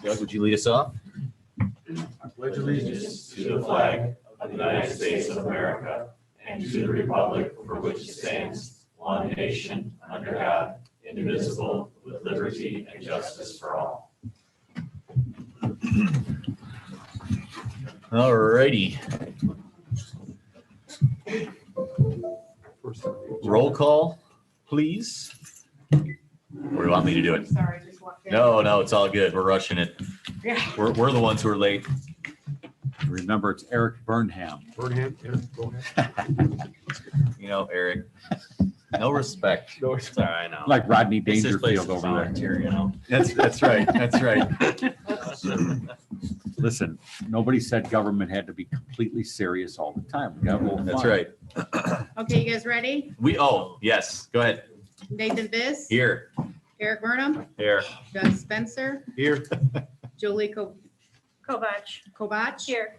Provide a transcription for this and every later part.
Doug, would you lead us off? I pledge allegiance to the flag of the United States of America and to the republic for which it stands, one nation, under God, indivisible, with liberty and justice for all. All righty. Roll call, please. Or do you want me to do it? Sorry, just walked in. No, it's all good. We're rushing it. Yeah. We're the ones who are late. Remember, it's Eric Burnham. Burnham, yeah, go ahead. You know, Eric, no respect. No, it's Sorry, I know. Like Rodney It's this place Dangerfield is over there. volunteer, you know. That's right. That's right. Listen, nobody said government had to be completely serious all the time. We got a little That's fun. right. Okay, you guys ready? Yes, go ahead. Nathan Biss. Here. Eric Burnham. Here. Doug Spencer. Here. Julie Kovach. Kovach. Here.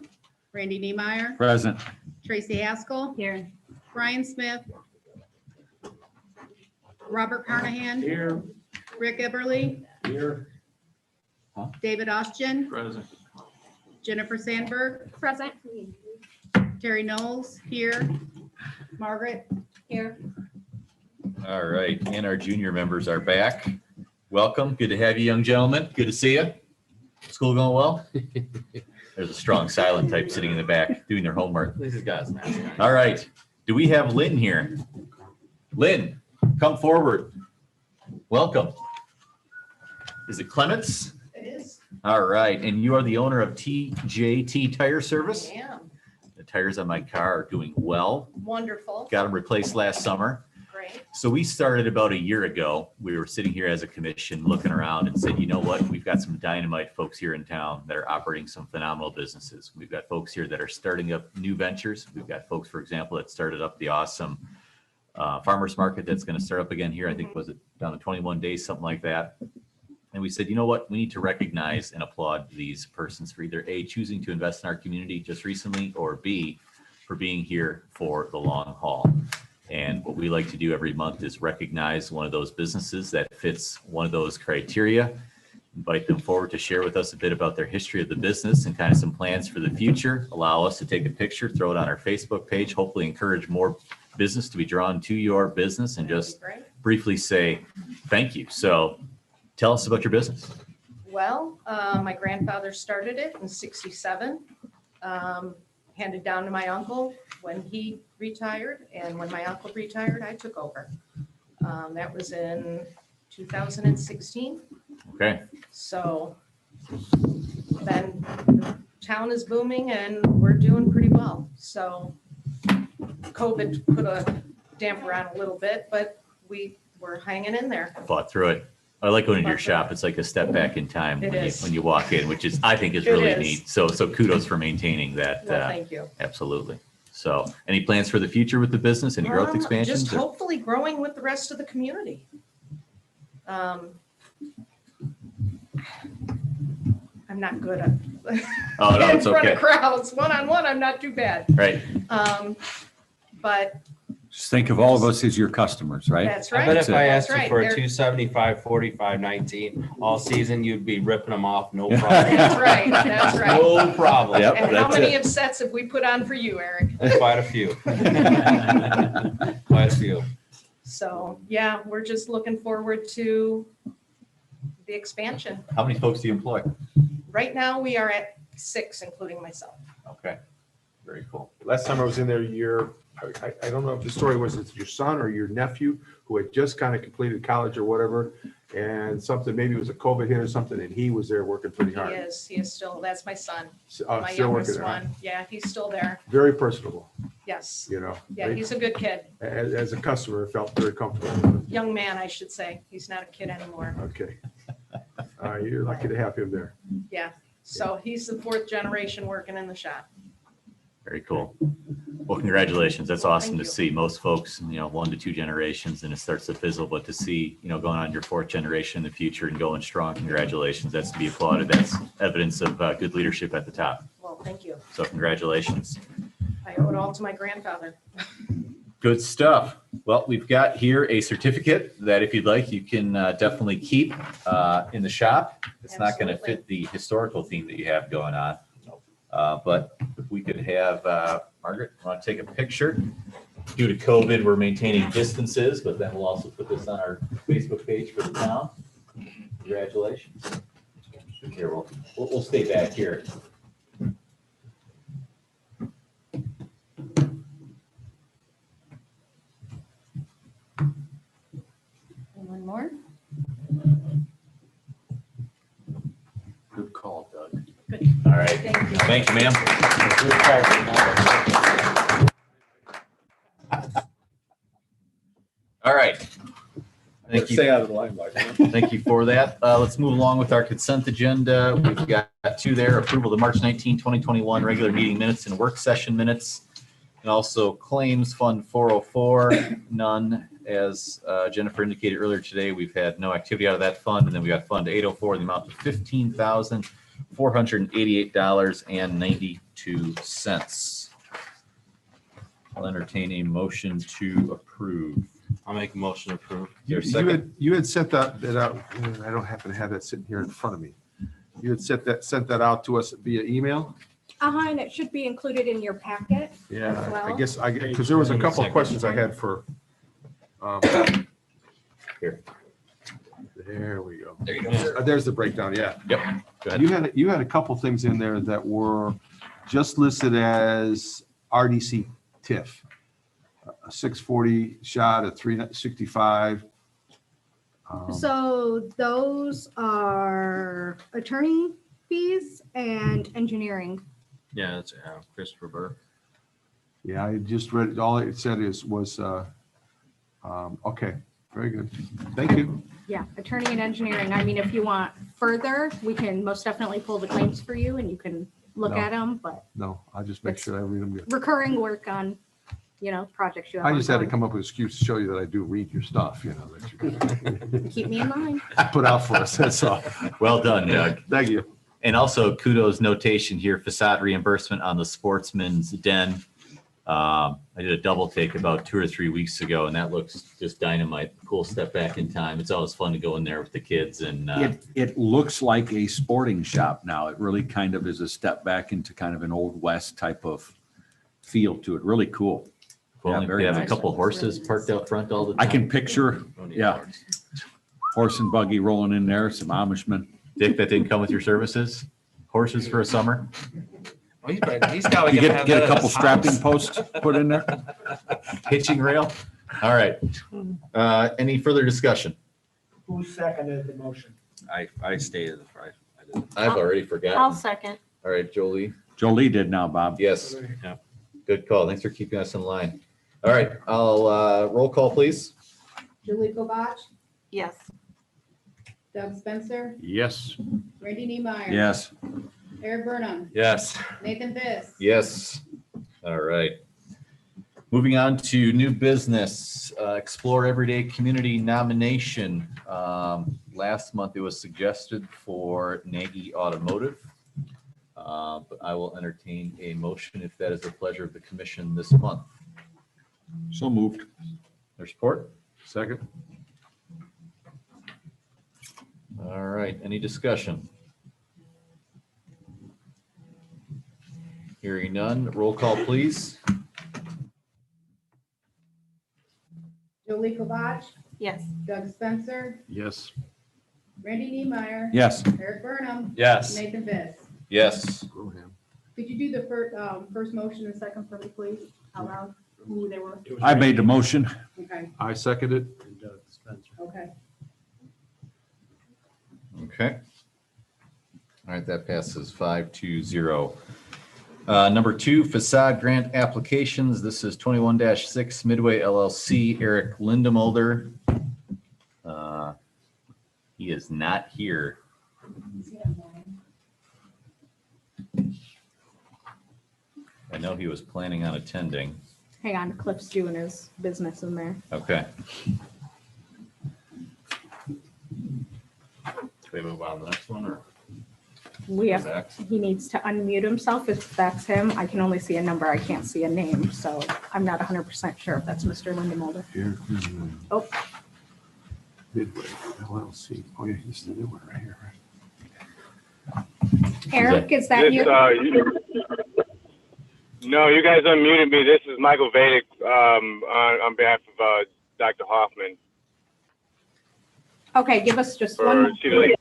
Randy Niemeyer. Present. Tracy Haskell. Here. Brian Smith. Robert Carnahan. Here. Rick Eberly. Here. David Ostian. Present. Jennifer Sandberg. Present. Terry Knowles. Here. Margaret. Here. All right, and our junior members are back. Welcome. Good to have you, young gentlemen. Good to see you. School going well? There's a strong silent type sitting in the back doing their homework. These guys, man. All right. Do we have Lynn here? Lynn, come forward. Welcome. Is it Clements? It is. All right. And you are the owner of TJT Tire Service? I am. The tires on my car are doing well. Wonderful. Got them replaced last summer. Great. So we started about a year ago. We were sitting here as a commission looking around and said, you know what? We've got some dynamite folks here in town that are operating some phenomenal businesses. We've got folks here that are starting up new ventures. We've got folks, for example, that started up the awesome farmers market that's going to start up again here. I think was it down to 21 days, something like that. And we said, you know what? We need to recognize and applaud these persons for either A, choosing to invest in our community just recently, or B, for being here for the long haul. And what we like to do every month is recognize one of those businesses that fits one of those criteria, invite them forward to share with us a bit about their history of the business and kind of some plans for the future, allow us to take a picture, throw it on our Facebook page, hopefully encourage more business to be drawn to your business and just Great. briefly say thank you. So tell us about your business. Well, my grandfather started it in '67, handed down to my uncle when he retired, and when my uncle retired, I took over. That was in 2016. Okay. So then the town is booming and we're doing pretty well. So COVID put a damper on a little bit, but we were hanging in there. Fought through it. I like going into your shop. It's like a step back in time It is. when you walk in, which is, I think is It really is. neat. So kudos for maintaining that. Well, thank you. Absolutely. So any plans for the future with the business? Any growth expansions? Just hopefully growing with the rest of the community. I'm not good at Oh, no, in it's front okay. of crowds. One-on-one, I'm not too bad. Right. But Just think of all of us as your customers, right? that's I right. bet if I That's asked you right. for a They're- 275, 45, 19 all season, you'd be ripping them off, no problem. That's right. That's right. No problem. Yep. And how that's many it. of sets have we put on for you, Eric? Quite a few. Quite a few. So, yeah, we're just looking forward to the expansion. How many folks do you employ? Right now, we are at 6, including myself. Okay. Very cool. Last time I was in there, I don't know if the story was it's your son or your nephew who had just kind of completed college or whatever, and something, maybe it was a COVID hit or something, and he was there working pretty hard. He is still, that's my son, Still my working youngest there, huh? one. Yeah, he's still there. Very personable, Yes. you know. Yeah, he's a good kid. As a customer, it felt very comfortable. Young man, I should say. He's not a kid anymore. Okay. You're lucky to have him there. Yeah. So he's the 4th generation working in the shop. Very cool. Well, congratulations. That's awesome Thank to you. see. Most folks, 1 to 2 generations and it starts to fizzle, but to see, going on your 4th generation in the future and going strong, congratulations. That's to be applauded. That's evidence of good leadership at the top. Well, thank you. So congratulations. I owe it all to my grandfather. Good stuff. Well, we've got here a certificate that if you'd like, you can definitely keep in the shop. It's not going to Absolutely. fit the historical theme that you have going on. But if we could have, Margaret, want to take a picture? Due to COVID, we're maintaining distances, but then we'll also put this on our Facebook page for the town. Congratulations. Here, we'll stay back here. And one more. Good call, Doug. All right. Thank you. Thank you, ma'am. All right. Thank you. Stay out of the limelight. Thank you for that. Let's move along with our consent agenda. We've got two there, approval of the March 19, 2021 regular meeting minutes and work session minutes. And also claims fund 404, none. As Jennifer indicated earlier today, we've had no activity out of that fund. And then we got fund 804, the amount of $15,488.92. I'll entertain a motion to approve. I'll make a motion to approve. Is there a second? You had sent that out. I don't happen to have that sitting here in front of me. You had sent that out to us via email? And it should be included in your packet. Yeah, As well. I guess, because there was a couple of questions I had for. Here. There we go. There you go. There's the breakdown, yeah. Yep. Go ahead. You had a couple things in there that were just listed as RDC TIF. A 640 shot, a 365. So those are attorney fees and engineering. Yeah, that's Christopher Burr. Yeah, I just read it. All it said was, okay, very good. Thank you. Yeah, attorney and engineering. I mean, if you want further, we can most definitely pull the claims for you and you can look No. at them, but No, I'll just make sure I read them good. recurring work on, projects you have. I just had to ongoing. come up with an excuse to show you that I do read your stuff, that you Keep me in mind. put out for us, that's all. Well done, Doug. Thank you. And also kudos notation here, facade reimbursement on the Sportsman's Den. I did a double take about 2 or 3 weeks ago and that looks just dynamite. Cool step back in time. It's always fun to go in there with the kids and It looks like a sporting shop now. It really kind of is a step back into kind of an old west type of feel to it. Really cool. well, yeah, they very have a nice. couple horses parked out front all the time. I can picture, yeah, horse and buggy rolling in there, some Amishmen. Dick, that didn't come with your services? Horses for a summer? Oh, he's got You get a couple strapping posts put in there? Hitching rail? All right. Any further discussion? Who seconded the motion? I stated the price. I did. I've already forgotten. I'll second. All right, Jolie. Jolie did now, Bob. Yes. Good call. Thanks for keeping us in line. All right, I'll roll call, please. Julie Kovach, Yes. Doug Spencer, Yes. Randy Niemeyer. Yes. Eric Burnham, Yes. Nathan Viss. Yes. All right. Moving on to new business, Explore Everyday Community nomination. Last month it was suggested for Nagy Automotive. But I will entertain a motion if that is the pleasure of the commission this month. So moved. Their support? Second. All right, any discussion? Hearing none, roll call, please. Julie Kovach, Yes. Doug Spencer, Yes. Randy Niemeyer. Yes. Eric Burnham, Yes. Nathan Viss. Yes. Could you do the first motion and second for me, please? Out loud, who they were? I made the motion. Okay, I seconded. okay. Okay. All right, that passes 5-0. Number 2, facade grant applications. This is 21-6 Midway LLC, Eric Lindemulder. He is not here. I know he was planning on attending. Hang on, Cliff's doing his business in there. Okay. Can we move on to the next one or? he needs to unmute himself. If that's him, I can only see a number. I can't see a name. So I'm not 100% sure if that's Mr. Lindemulder. Here. Oh. Midway, LLC. Oh, yeah, he's the new one right here. Eric, is that you? No, you guys unmuted me. This is Michael Vedic on behalf of Dr. Hoffman. Okay, give us just Or one. Cedar Lake.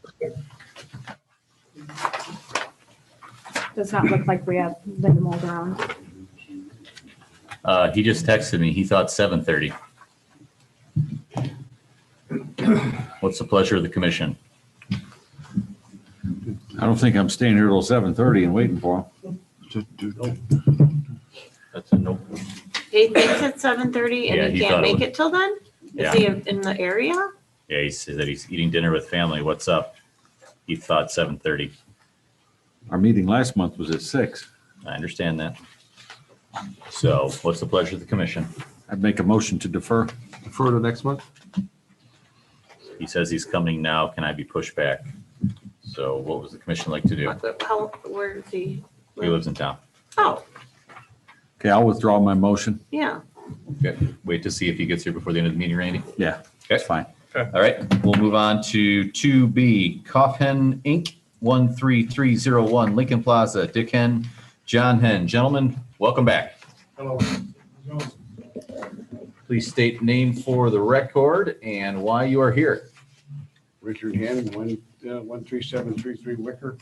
Does not look like we have Lindemulder on. He just texted me. He thought 7:30. What's the pleasure of the commission? I don't think I'm staying here till 7:30 and waiting for him. That's a nope. He thinks it's 7:30 Yeah, and he he thought can't it make was- it till then? Yeah. Is he in the area? Yeah, he said that he's eating dinner with family. What's up? He thought 7:30. Our meeting last month was at 6. I understand that. So what's the pleasure of the commission? I'd make a motion to defer. Defer to next month? He says he's coming now. Can I be pushed back? So what was the commission like to do? Where is he? He lives in town. Oh, Okay, I'll withdraw my motion. yeah. Okay, wait to see if he gets here before the end of the meeting, Randy. Yeah, that's fine. All right, we'll move on to 2B, Coughen Inc., 13301 Lincoln Plaza, Dick Hen, John Hen. Gentlemen, welcome back. Hello. Please state name for the record and why you are here. Richard Hen, 13733 Wicker.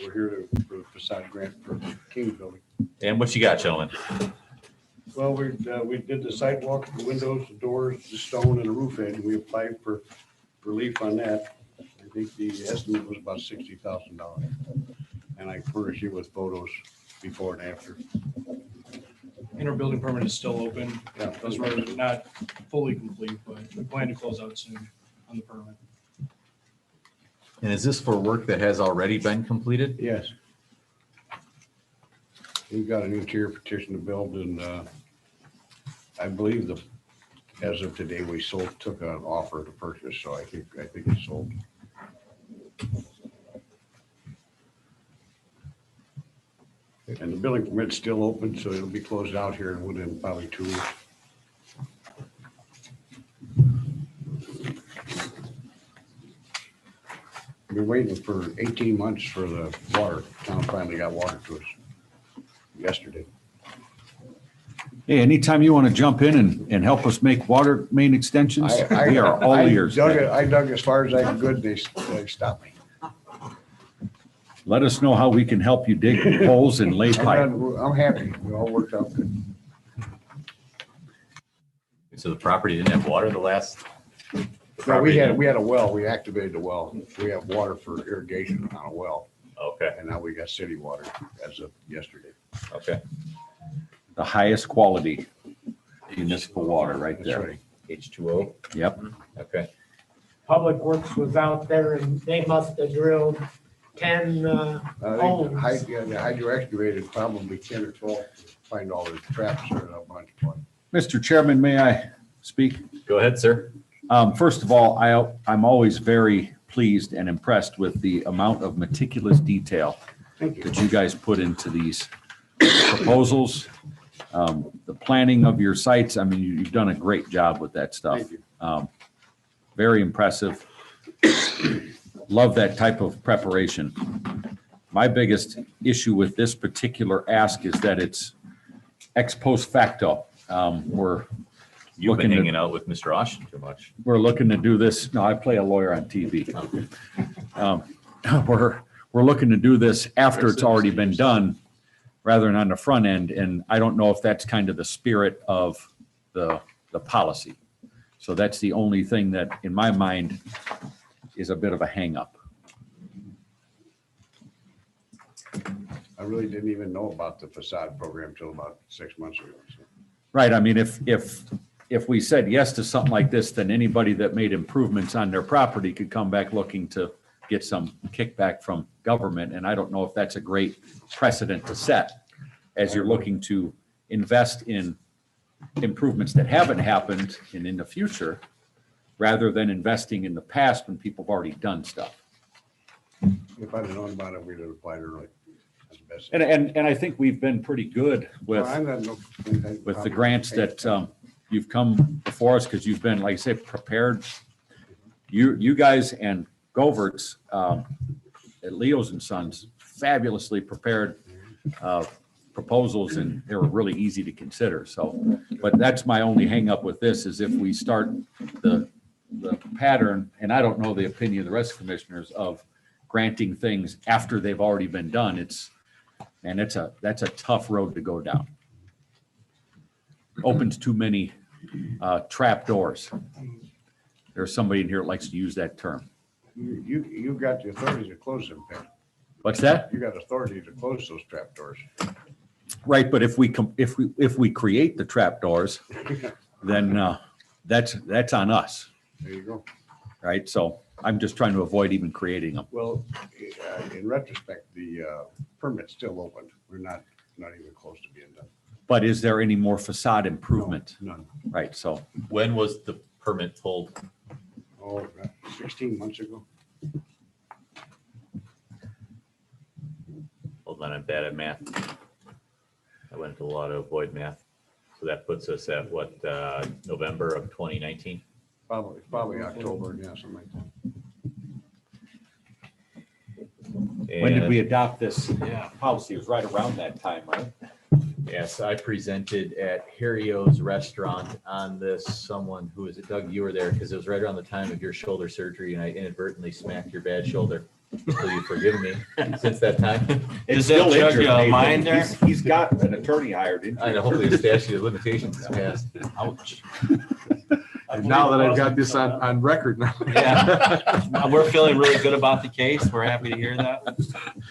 We're here for the facade grant for King Building. And what you got, gentlemen? Well, we did the sidewalk, the windows, the doors, the stone, and the roof edge. We applied for relief on that. I think the estimate was about $60,000. And I furnished you with photos before and after. And our building permit is still open. Yeah. Those roads are not fully complete, but we plan to close out soon on the permit. And is this for work that has already been completed? Yes. We've got an interior petition to build, and I believe as of today, we took an offer to purchase, so I think it's sold. And the building permit's still open, so it'll be closed out here within probably 2 weeks. We've been waiting for 18 months for the water. Town finally got water to us yesterday. Hey, anytime you want to jump in and help us make water main extensions, we are all ears. I dug as far as I could. They stopped me. Let us know how we can help you dig holes and lay pipe. I'm happy. It all worked out good. So the property didn't have water the last? No, we had a well. We activated the well. We have water for irrigation on a well. Okay, And now we got city water as of yesterday. okay. The highest quality municipal water right That's there. right. H2O, Yep. okay. Public Works was out there and they must have drilled 10 The holes. hydro excavated probably 10 or 12 to find all the traps or a bunch. Mr. Chairman, may I speak? Go ahead, sir. First of all, I'm always very pleased and impressed with the amount of meticulous detail Thank you. that you guys put into these proposals. The planning of your sites, I mean, you've done a great job with that stuff. Thank you. Very impressive. Love that type of preparation. My biggest issue with this particular ask is that it's ex post facto. You've been Looking to- hanging out with Mr. Austin too much. We're looking to do this. No, I play a lawyer on TV. We're looking to do this after it's already been done rather than on the front end. And I don't know if that's kind of the spirit of the policy. So that's the only thing that in my mind is a bit of a hangup. I really didn't even know about the facade program till about 6 months ago. So. Right. I mean, if we said yes to something like this, then anybody that made improvements on their property could come back looking to get some kickback from government. And I don't know if that's a great precedent to set as you're looking to invest in improvements that haven't happened and in the future, rather than investing in the past when people have already done stuff. If I'd have known about it, we'd have applied early. That's the best. And I think we've been pretty good Well, with, I'm not no- with the grants that you've come before us, because you've been, like I say, prepared. You guys and Govertz at Leo's and Sons fabulously prepared proposals, and they were really easy to consider. So, but that's my only hangup with this, is if we start the pattern, and I don't know the opinion of the rest of the commissioners, of granting things after they've already been done, that's a tough road to go down. Opens too many trap doors. There's somebody in here that likes to use that term. You got the authority to close them, Pat. What's that? You got authority to close those trap doors. Right, but if we create the trap doors, then that's on us, There you go. right? So I'm just trying to avoid even creating them. Well, in retrospect, the permit's still open. We're not even close to being done. But is there any more facade improvement? None. Right, so When was the permit pulled? Oh, 16 months ago. Hold on, I'm bad at math. I went to a lot to avoid math. So that puts us at what, November of 2019? Probably October, yeah, something like that. when did we adopt this policy? It was right around that time, right? Yes, I presented at Harry O's restaurant on this. Someone who was it, Doug, you were there because it was right around the time of your shoulder surgery, and I inadvertently smacked your bad shoulder. So you've forgiven me since that time. Is that judge a mind there? He's got an attorney hired. Didn't he? I know, hopefully the statute of limitations is passed. Ouch. And now that I've got this on record now. Yeah. We're feeling really good about the case. We're happy to hear that.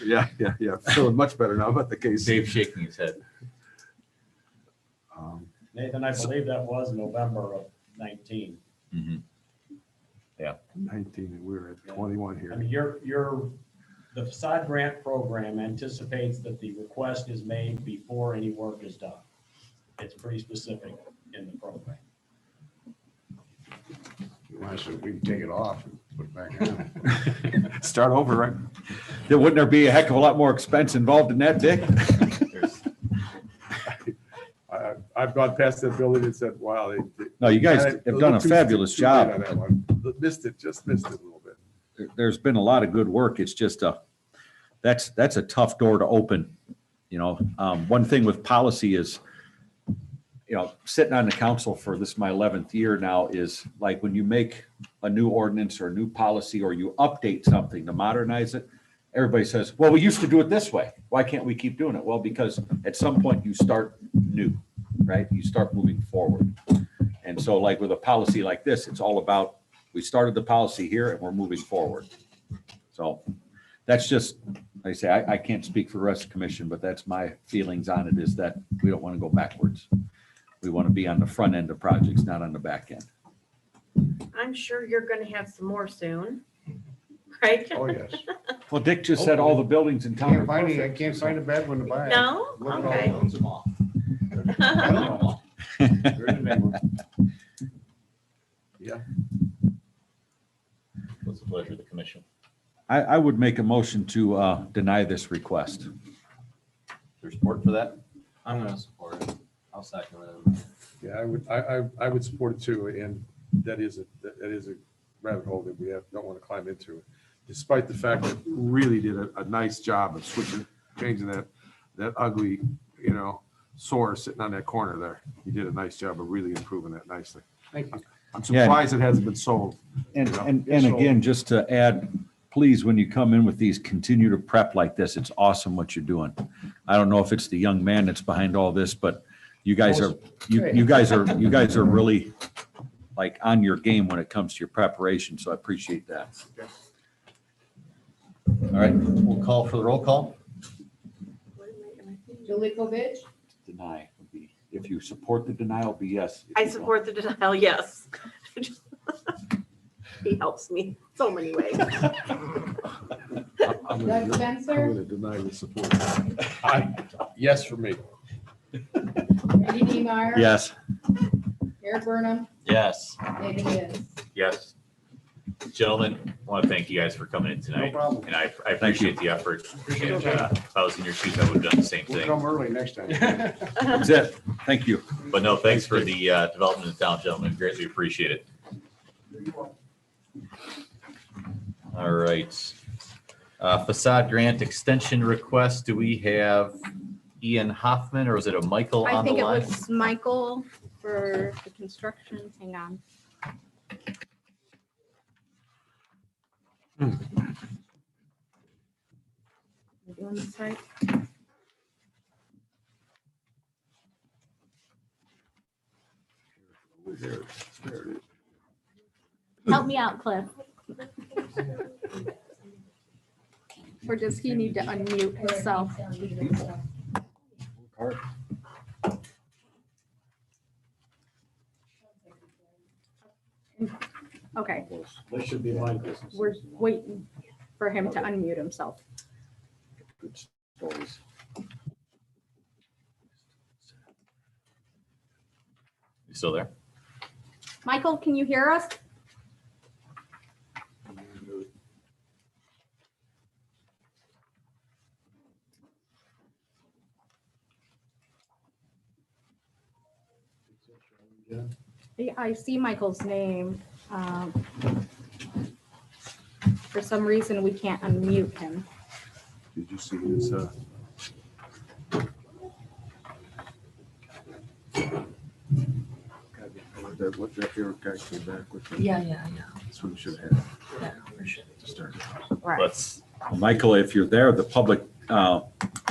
Yeah. Feeling much better now about the case. Dave's shaking his head. Nathan, I believe that was November of 19. Mhm. 19, and we're at 21 I here. mean, the facade grant program anticipates that the request is made before any work is done. It's pretty specific in the program. So we can take it off and put it back on. Start over, right? Wouldn't there be a heck of a lot more expense involved in that, Dick? I've gone past that building and said, wow. No, you guys have done a fabulous job. On that one. Missed it a little bit. There's been a lot of good work. It's just that's a tough door to open. You know, one thing with policy is, you know, sitting on the council for this, my 11th year now, is like when you make a new ordinance or a new policy, or you update something to modernize it, everybody says, well, we used to do it this way. Why can't we keep doing it? Well, because at some point you start new, right? You start moving forward. And so like with a policy like this, it's all about, we started the policy here and we're moving forward. So that's just, like I say, I can't speak for the rest of the commission, but that's my feelings on it, is that we don't want to go backwards. We want to be on the front end of projects, not on the back end. I'm sure you're gonna have some more soon, right? Oh, yes. Well, Dick just said all the buildings in town are I perfect. can't find a bad one to buy. No? Look at all Okay. those. There's a big one. Yeah. What's the pleasure of the commission? I would make a motion to deny this request. Is there support for that? I'm gonna support it. I'll second it. Yeah, I would support it too, and that is a rabbit hole that we don't want to climb into. Despite the fact that we really did a nice job of changing that ugly, sore sitting on that corner there. He did a nice job of really improving that nicely. Thank you. I'm surprised it hasn't been sold. And again, just to add, please, when you come in with these, continue to prep like this. It's awesome what you're doing. I don't know if it's the young man that's behind all this, but you guys are really like on your game when it comes to your preparation. So I appreciate that. All right, we'll call for the roll call. Julie Kovich, Deny would be, if you support the denial, be yes. If I you don't- support the denial, yes. He helps me so many ways. I'm Doug Spencer, gonna deny the support. Yes for me. Eddie Niemeyer. Yes. Eric Burnham, Yes. Nathan Gibbs. Yes. Gentlemen, I want to thank you guys for coming in tonight. No problem. And I appreciate the effort. Appreciate And, it. if I was in your shoes, I would have done the same We'll thing. come early next time. That's it. Thank you. But no, thanks for the development of town, gentlemen. Greatly appreciate it. All right. Facade grant extension request. Do we have Ian Hoffman or was it a Michael I on the think it line? was Michael for the construction. Hang on. You doing this right? Help me out, Cliff. Or does he need to unmute himself? Okay, This should be my business. we're waiting for him to unmute himself. Good stories. You still there? Michael, can you hear us? Yeah, I see Michael's name. For some reason, we can't unmute him. Did you see his, what that Eric guy came back with? Yeah. That's what he should have had Yeah. to start. Right. Let's, Michael, if you're there, the public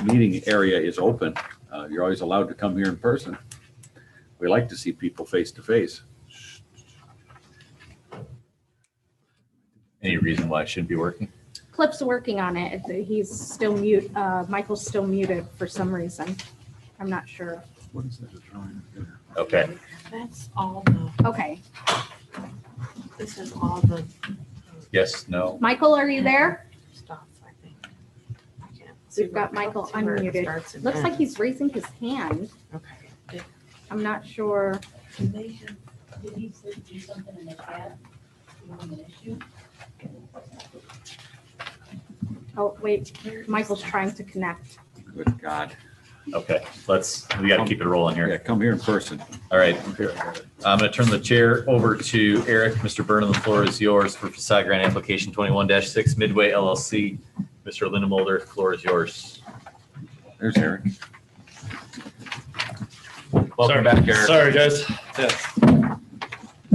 meeting area is open. You're always allowed to come here in person. We like to see people face to face. any reason why it shouldn't be working? Clip's working on it. He's still mute. Michael's still muted for some reason. I'm not sure. What is that drawing there? Okay. That's all the, Okay. this is all the Yes, no? Michael, are you there? stuff, I think. I can't see We've got where- Michael see where it unmuted. starts and Looks like ends. he's raising his hand. Okay. I'm not sure. Do they have- Did he do something in the chat? An issue? Oh, wait, Michael's trying to connect. Good God. Okay, we gotta keep it rolling Yeah, here. come here in person. All right. I'm gonna turn the chair over to Eric. Mr. Burnham, the floor is yours for facade grant application 21-6 Midway LLC. Mr. Lindemulder, the floor is yours. There's Eric. Welcome back, Eric. Sorry, guys. Yeah.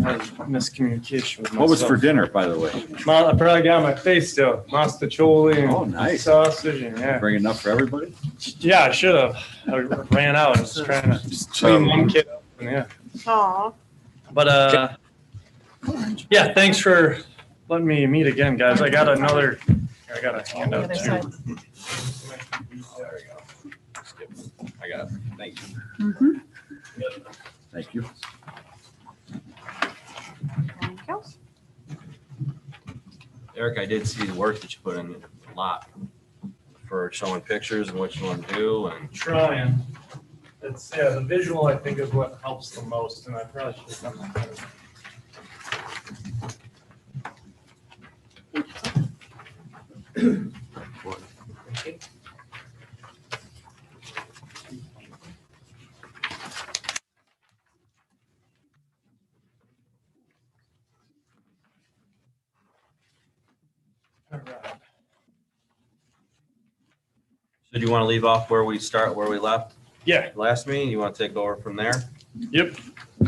I had miscommunication with myself. What was for dinner, by the way? I probably got my face still. Mastacholi Oh, and nice. sausage and yeah. Bring enough for everybody? Yeah, I should have. I ran out. I was trying to clean one kid up and yeah. Aw. But yeah, thanks for letting me meet again, guys. I got a handout Other too. side. There we go. I got it. Thank you. Mm-hmm. Thank you. Thank you. Eric, I did see the work that you put in a lot for showing pictures and what you want to do and Trying. It's, yeah, the visual I think is what helps the most and I probably should have done that better. All right. So do you want to leave off where we left Yeah, last meeting? You want to take over from there? yep.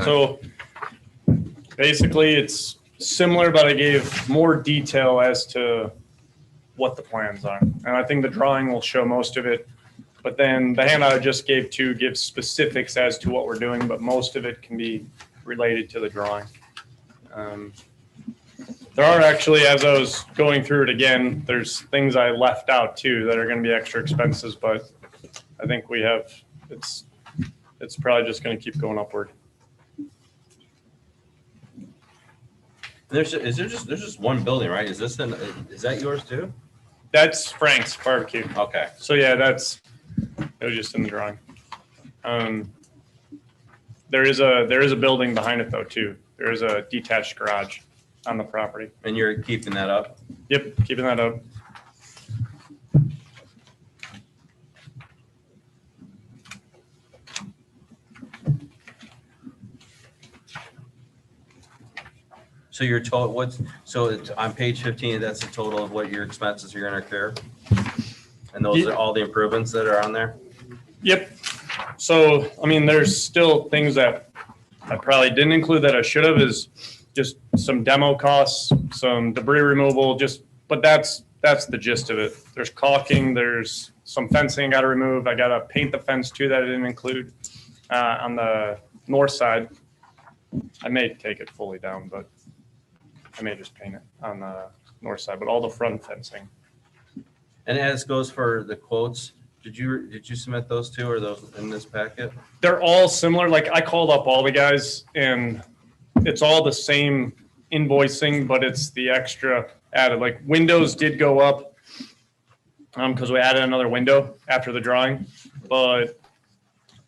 So basically it's similar, but I gave more detail as to what the plans are. And I think the drawing will show most of it. But then the handout I just gave to gives specifics as to what we're doing, but most of it can be related to the drawing. There are actually, as I was going through it again, there's things I left out too that are going to be extra expenses, but I think we have, it's probably just going to keep going upward. There's just one building, right? Is that yours too? That's Frank's barbecue. Okay. So yeah, it was just in the drawing. There is a building behind it though too. There is a detached garage. on the property. And you're keeping that up? Yep, keeping that up. So your total, so it's on page 15, that's the total of what your expenses you're gonna incur? And those are all the improvements that are on there? Yep. So, I mean, there's still things that I probably didn't include that I should have, is just some demo costs, some debris removal, but that's the gist of it. There's caulking, there's some fencing I gotta remove. I gotta paint the fence too that I didn't include on the north side. I may take it fully down, but I may just paint it on the north side, but all the front fencing. And as goes for the quotes, did you submit those two, or those in this packet? They're all similar. Like, I called up all the guys and it's all the same invoicing, but it's the extra added. Like, windows did go up because we added another window after the drawing, but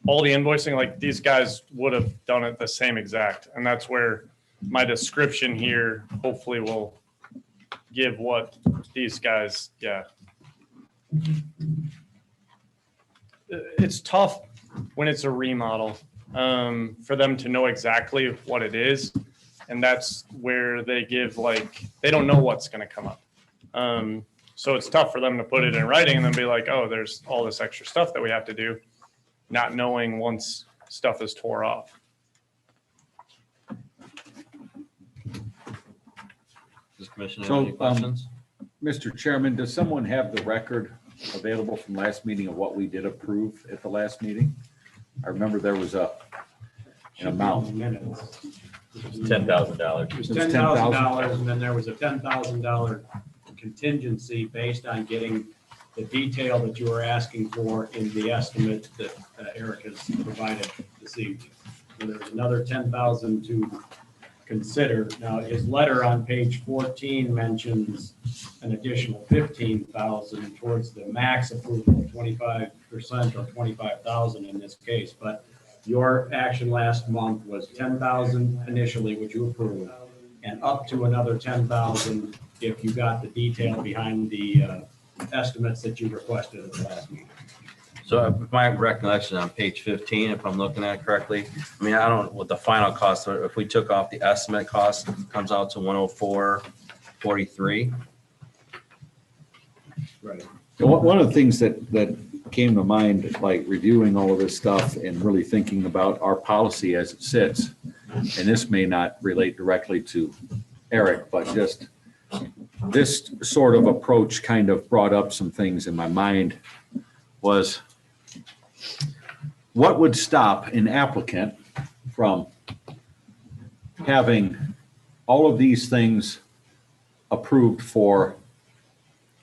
all the invoicing, like, these guys would have done it the same exact. And that's where my description here hopefully will give what these guys, yeah. It's tough when it's a remodel for them to know exactly what it is. And that's where they give, like, they don't know what's going to come up. So it's tough for them to put it in writing and then be like, oh, there's all this extra stuff that we have to do, not knowing once stuff is tore off. Does Commissioner have any questions? Mr. Chairman, does someone have the record available from last meeting of what we did approve at the last meeting? I remember there was an amount. Minutes. $10,000. It was $10,000, and then there was a $10,000 contingency based on getting the detail that you were asking for in the estimate that Eric has provided this evening. So there's another $10,000 to consider. Now, his letter on page 14 mentions an additional $15,000 towards the max approval, 25% or $25,000 in this case. But your action last month was $10,000 initially, which you approved, and up to another $10,000 if you got the detail behind the estimates that you requested at the last meeting. So my recollection on page 15, if I'm looking at it correctly, I mean, I don't know what the final cost, if we took off the estimate cost, it comes out to 104.43. Right. One of the things that came to mind, like reviewing all of this stuff and really thinking about our policy as it sits, and this may not relate directly to Eric, but just this sort of approach kind of brought up some things in my mind, was what would stop an applicant from having all of these things approved for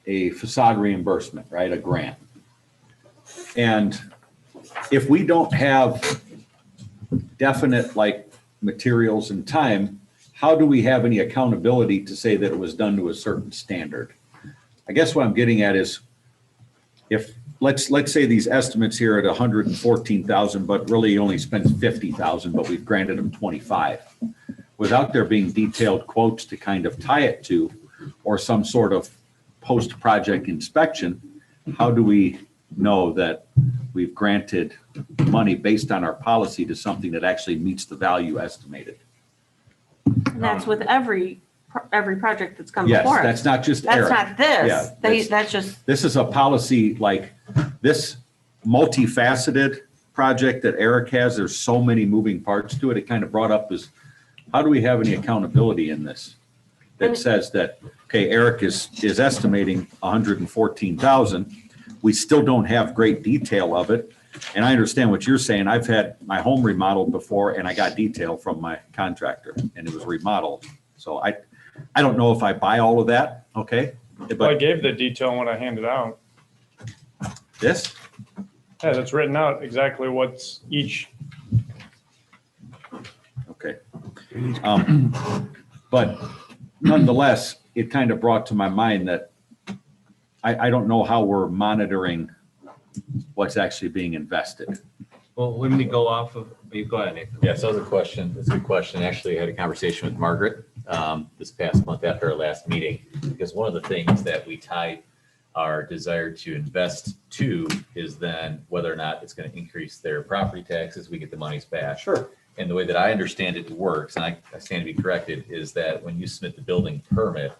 a facade reimbursement, right? A grant. And if we don't have definite like materials and time, how do we have any accountability to say that it was done to a certain standard? I guess what I'm getting at is, if let's say these estimates here at 114,000, but really only spends 50,000, but we've granted them 25, without there being detailed quotes to kind of tie it to, or some sort of post-project inspection, how do we know that we've granted money based on our policy to something that actually meets the value estimated? And that's with every project that's come Yes, before us. that's not just That's Eric. not this. Yeah, That's just, This is a policy, like this multifaceted project that Eric has, there's so many moving parts to it. It kind of brought up is, how do we have any accountability in this? That says that, okay, Eric is estimating 114,000. We still don't have great detail of it. And I understand what you're saying. I've had my home remodeled before and I got detail from my contractor and it was remodeled. So I don't know if I buy all of that, okay? Well, I But gave the detail when I handed out. this, Yeah, that's written out exactly what's each. okay. But nonetheless, it kind of brought to my mind that I don't know how we're monitoring what's actually being invested. Well, when we go off of, you go ahead, Nathan. Yeah, so the question, that's a good question. Actually, I had a conversation with Margaret this past month after our last meeting, because one of the things that we tie our desire to invest to is then whether or not it's going to increase their property taxes, we get the monies back. Sure. And the way that I understand it works, and I stand to be corrected, is that when you submit the building permit,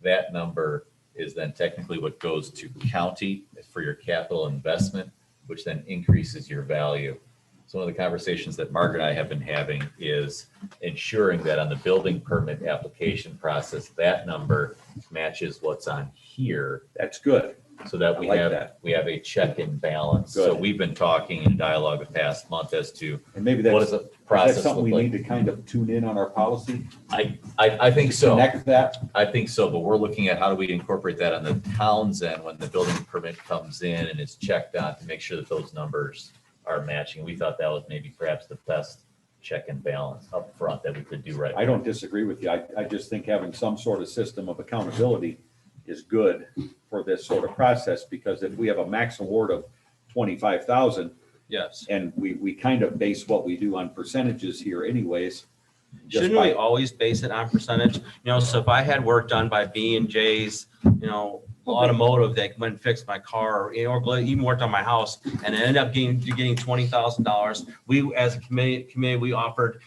that number is then technically what goes to county for your capital investment, which then increases your value. So one of the conversations that Margaret and I have been having is ensuring that on the building permit application process, that number matches what's on here. That's good. So that I like that. we have a check and balance. So Good. we've been talking in dialogue the past month as to And maybe what that's, does the is that process something look we need like. to kind of tune in on our policy? I think so. Connect that? I think so, but we're looking at how do we incorporate that on the town's end when the building permit comes in and it's checked on to make sure that those numbers are matching. We thought that was maybe perhaps the best check and balance up front that we could do right. I don't disagree with you. I just think having some sort of system of accountability is good for this sort of process, because if we have a max award of 25,000 Yes. and we kind of base what we do on percentages here anyways. just Shouldn't we by- always base it on percentage? So if I had work done by B and J's, automotive that went and fixed my car, or even worked on my house, and it ended up getting $20,000, we, as a committee, we offered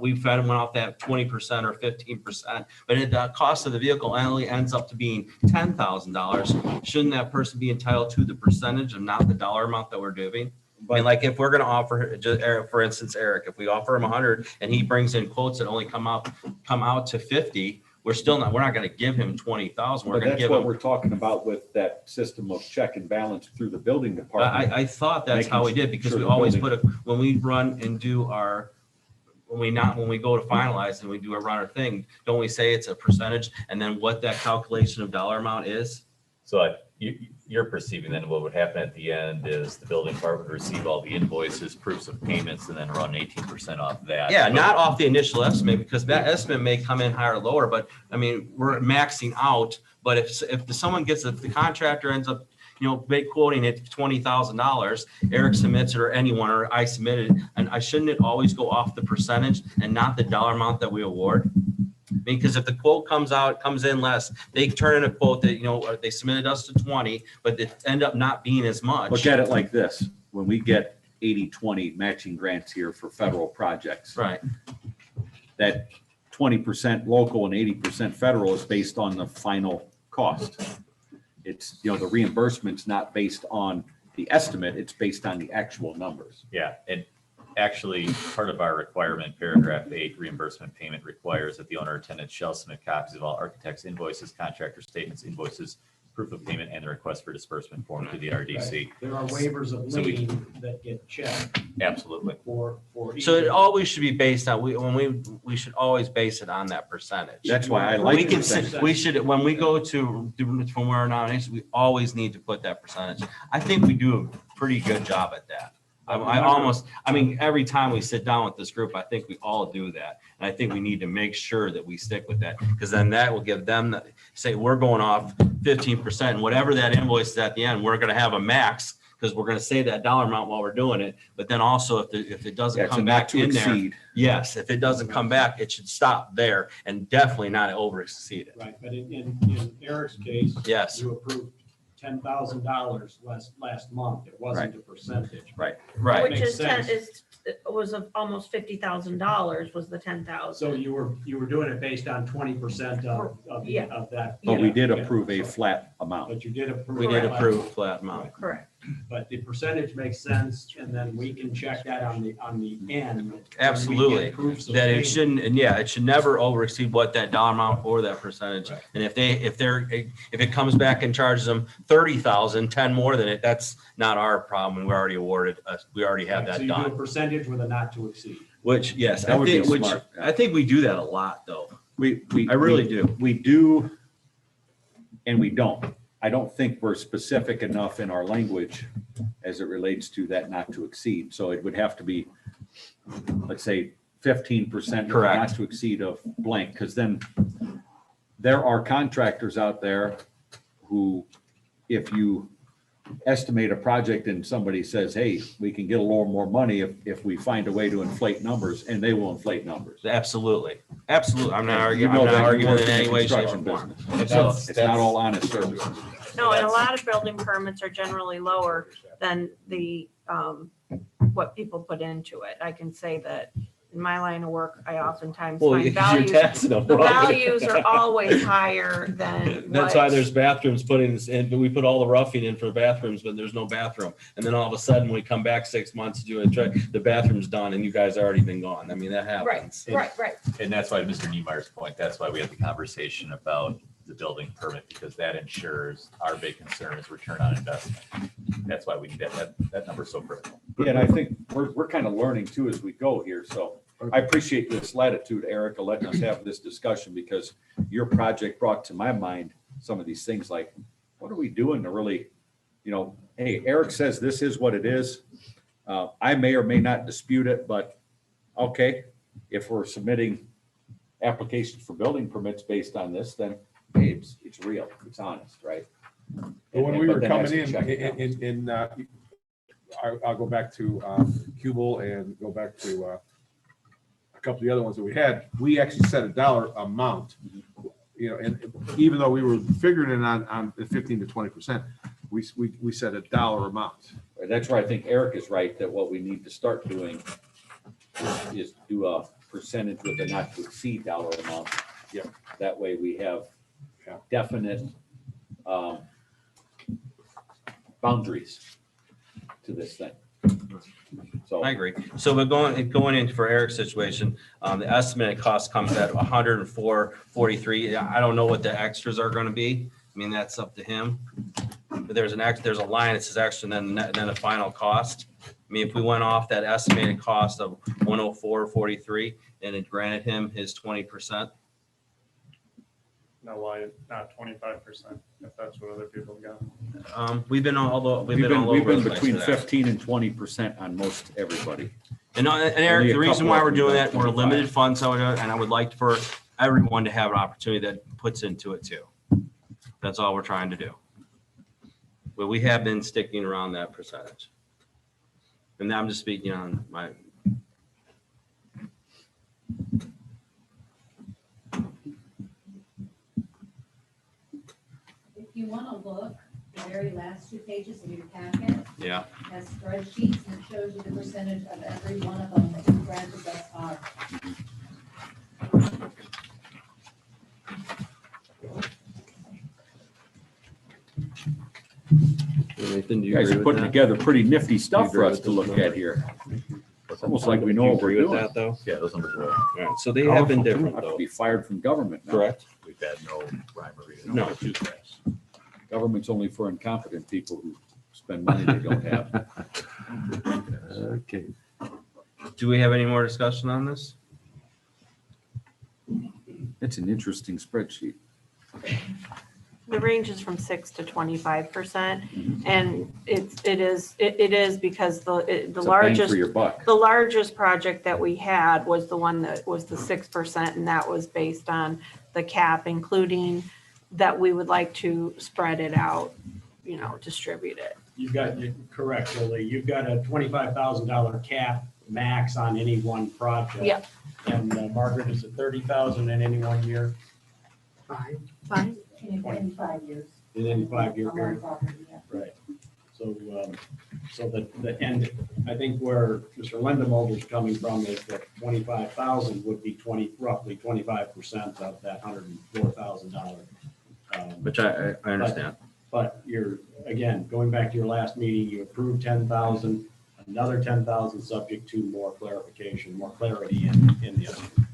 we went off that 20% or 15%, but the cost of the vehicle only ends up to being $10,000. Shouldn't that person be entitled to the percentage and not the dollar amount that we're doing? And like if we're going to offer, just for instance, Eric, if we offer him 100 and he brings in quotes that only come out to 50, we're not going to give him 20,000. We're But going to that's give what him. we're talking about with that system of check and balance through the building department. I thought that's Making how we did, because sure we the always building- when we run and do our, when we go to finalize and we do a runner thing, don't we say it's a percentage and then what that calculation of dollar amount is? So you're perceiving then what would happen at the end is the building department would receive all the invoices, proofs of payments, and then run 18% off that. Yeah, not off the initial estimate, because that estimate may come in higher or lower, but I mean, we're maxing out. But if someone gets, if the contractor ends up, quoting it $20,000, Eric submits it or anyone, or I submitted, and shouldn't it always go off the percentage and not the dollar amount that we award? Because if the quote comes in less, they turn in a quote that, they submitted us to 20, but it end up not being as much. Look at it like this, when we get 80-20 matching grants here for federal projects. Right. That 20% local and 80% federal is based on the final cost. It's, the reimbursement's not based on the estimate, it's based on the actual numbers. Yeah, and actually, part of our requirement, paragraph 8, reimbursement payment requires that the owner or tenant shall submit copies of all architects' invoices, contractor statements, invoices, proof of payment, and the request for disbursement form to the RDC. There are waivers of So we- lien that get checked Absolutely. for. So it always should be based on, we should always base it on that percentage. That's why I like We can, percentage. we should, when we go to, from where our nominations, we always need to put that percentage. I think we do a pretty good job at that. Every time we sit down with this group, I think we all do that. And I think we need to make sure that we stick with that, because then that will give them, say, we're going off 15%, and whatever that invoice is at the end, we're going to have a max, because we're going to say that dollar amount while we're doing it. But then also if it doesn't That's a come not back to in there, exceed. yes, if it doesn't come back, it should stop there and definitely not over exceed it. Right, but in Eric's case. Yes. You approved $10,000 last month. It wasn't a percentage. Right. Right. Which Makes is sense. was almost $50,000 was the 10,000. So you were doing it based on 20% Yeah. of that. But we did Yeah. approve a flat amount. But you did approve. We did Correct. approve flat amount. Correct. But the percentage makes sense, and then we can check that on the end. when we Absolutely. get proofs of That it payment. shouldn't, and yeah, it should never over exceed what that dollar amount or that percentage. Right. And if it comes back and charges them 30,000, 10 more than it, that's not our problem. We already awarded, we already have Right, so that you do a done. percentage with a not to exceed. Which, yes, That would be which smart. I think we do that a lot though. I I really do. We do, and we don't. I don't think we're specific enough in our language as it relates to that not to exceed. So it would have to be, let's say, 15% Correct. not to exceed of blank, because then there are contractors out there who, if you estimate a project and somebody says, hey, we can get a little more money if we find a way to inflate numbers, and they will inflate numbers. Absolutely. Absolutely. I'm not You arguing, know I'm not that you arguing work in in the any way, shape or construction form. business. So It's not all honest services. No, and a lot of building permits are generally lower than the, what people put into it. I can say that in my line of work, I oftentimes Well, find you're values, taxing them, the right? values are always higher than That's why what- there's bathrooms put in, and we put all the roughing in for the bathrooms, but there's no bathroom. And then all of a sudden, we come back 6 months to do a try, the bathroom's done and you guys already been gone. I mean, that happens. Right. And that's why, Mr. Niemeyer's point, that's why we had the conversation about the building permit, because that ensures our big concern is return on investment. That's why we need that number's so critical. Yeah, and I think we're kind of learning too as we go here, so I appreciate this latitude, Erica, letting us have this discussion, because your project brought to my mind some of these things like, what are we doing to really, hey, Eric says this is what it is. I may or may not dispute it, but okay, if we're submitting applications for building permits based on this, then hey, it's real, it's honest, right? But when we were But then coming that's checked out. I'll go back to Cubal and go back to a couple of the other ones that we had. We actually set a dollar amount, and even though we were figuring it on 15 to 20%, we set a dollar amount. That's where I think Eric is right, that what we need to start doing is do a percentage with a not to exceed dollar amount. Yeah. That way we have definite boundaries to this thing. So I agree. So we're going in for Eric's situation, the estimated cost comes at 104.43. I don't know what the extras are gonna be. I mean, that's up to him. But there's a line that says extra and then the final cost. I mean, if we went off that estimated cost of 104.43 and it granted him his 20%. No, why not 25%, if that's what other people got? We've been all we've been over the place between for that. 15 and 20% on most everybody. And Eric, Only a the reason couple why of we're them doing go that, we're 25. limited funds, and I would like for everyone to have an opportunity that puts into it too. That's all we're trying to do. But we have been sticking around that percentage. And now I'm just speaking on my. If you want to look, the very last 2 pages of your packet Yeah. has spreadsheets and it shows you the percentage of every one of them that you granted thus far. Nathan, do You you guys agree are with putting that? together pretty nifty stuff for agree us with to this look number? at here. It's almost like we know Do you what we're agree with doing. that, though? Yeah, those numbers are, All right, so they have been different Have to though, be fired from government now. correct? we've had no rhyme or reason. No. Too fast. Government's only for incompetent people who spend money they don't have. Okay. Do we have any more discussion on this? It's an interesting spreadsheet. The range is from 6 to 25%, and it is because the It's a bang largest for your buck. the largest project that we had was the one that was the 6%, and that was based on the cap, including that we would like to spread it out, distribute it. You're correct, Julie. You've got a $25,000 cap max on any one project. Yep. And Margaret, is it 30,000 in any one year, Fine. In 5 years. in any 5-year On one period? property, yeah. Right. So, and I think where Mr. Lindemulder's coming from is that 25,000 would be roughly 25% of that $104,000. Which I understand. But again, going back to your last meeting, you approved 10,000, another 10,000 subject to more clarification, more clarity in the estimate.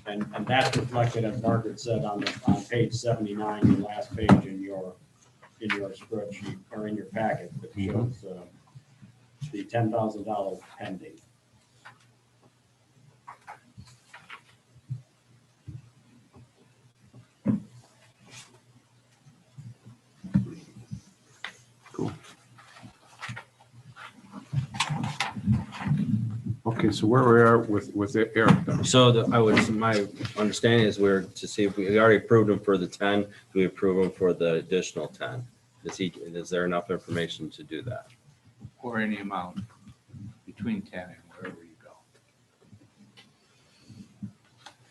And that's reflected, as Margaret said, on page 79, your last page in your spreadsheet or in your packet that shows the $10,000 pending. Okay, so where we are with Eric then? So my understanding is we're to see if we already approved them for the 10, do we approve them for the additional 10? Is there enough information to do that? Or any amount between 10 and wherever you go.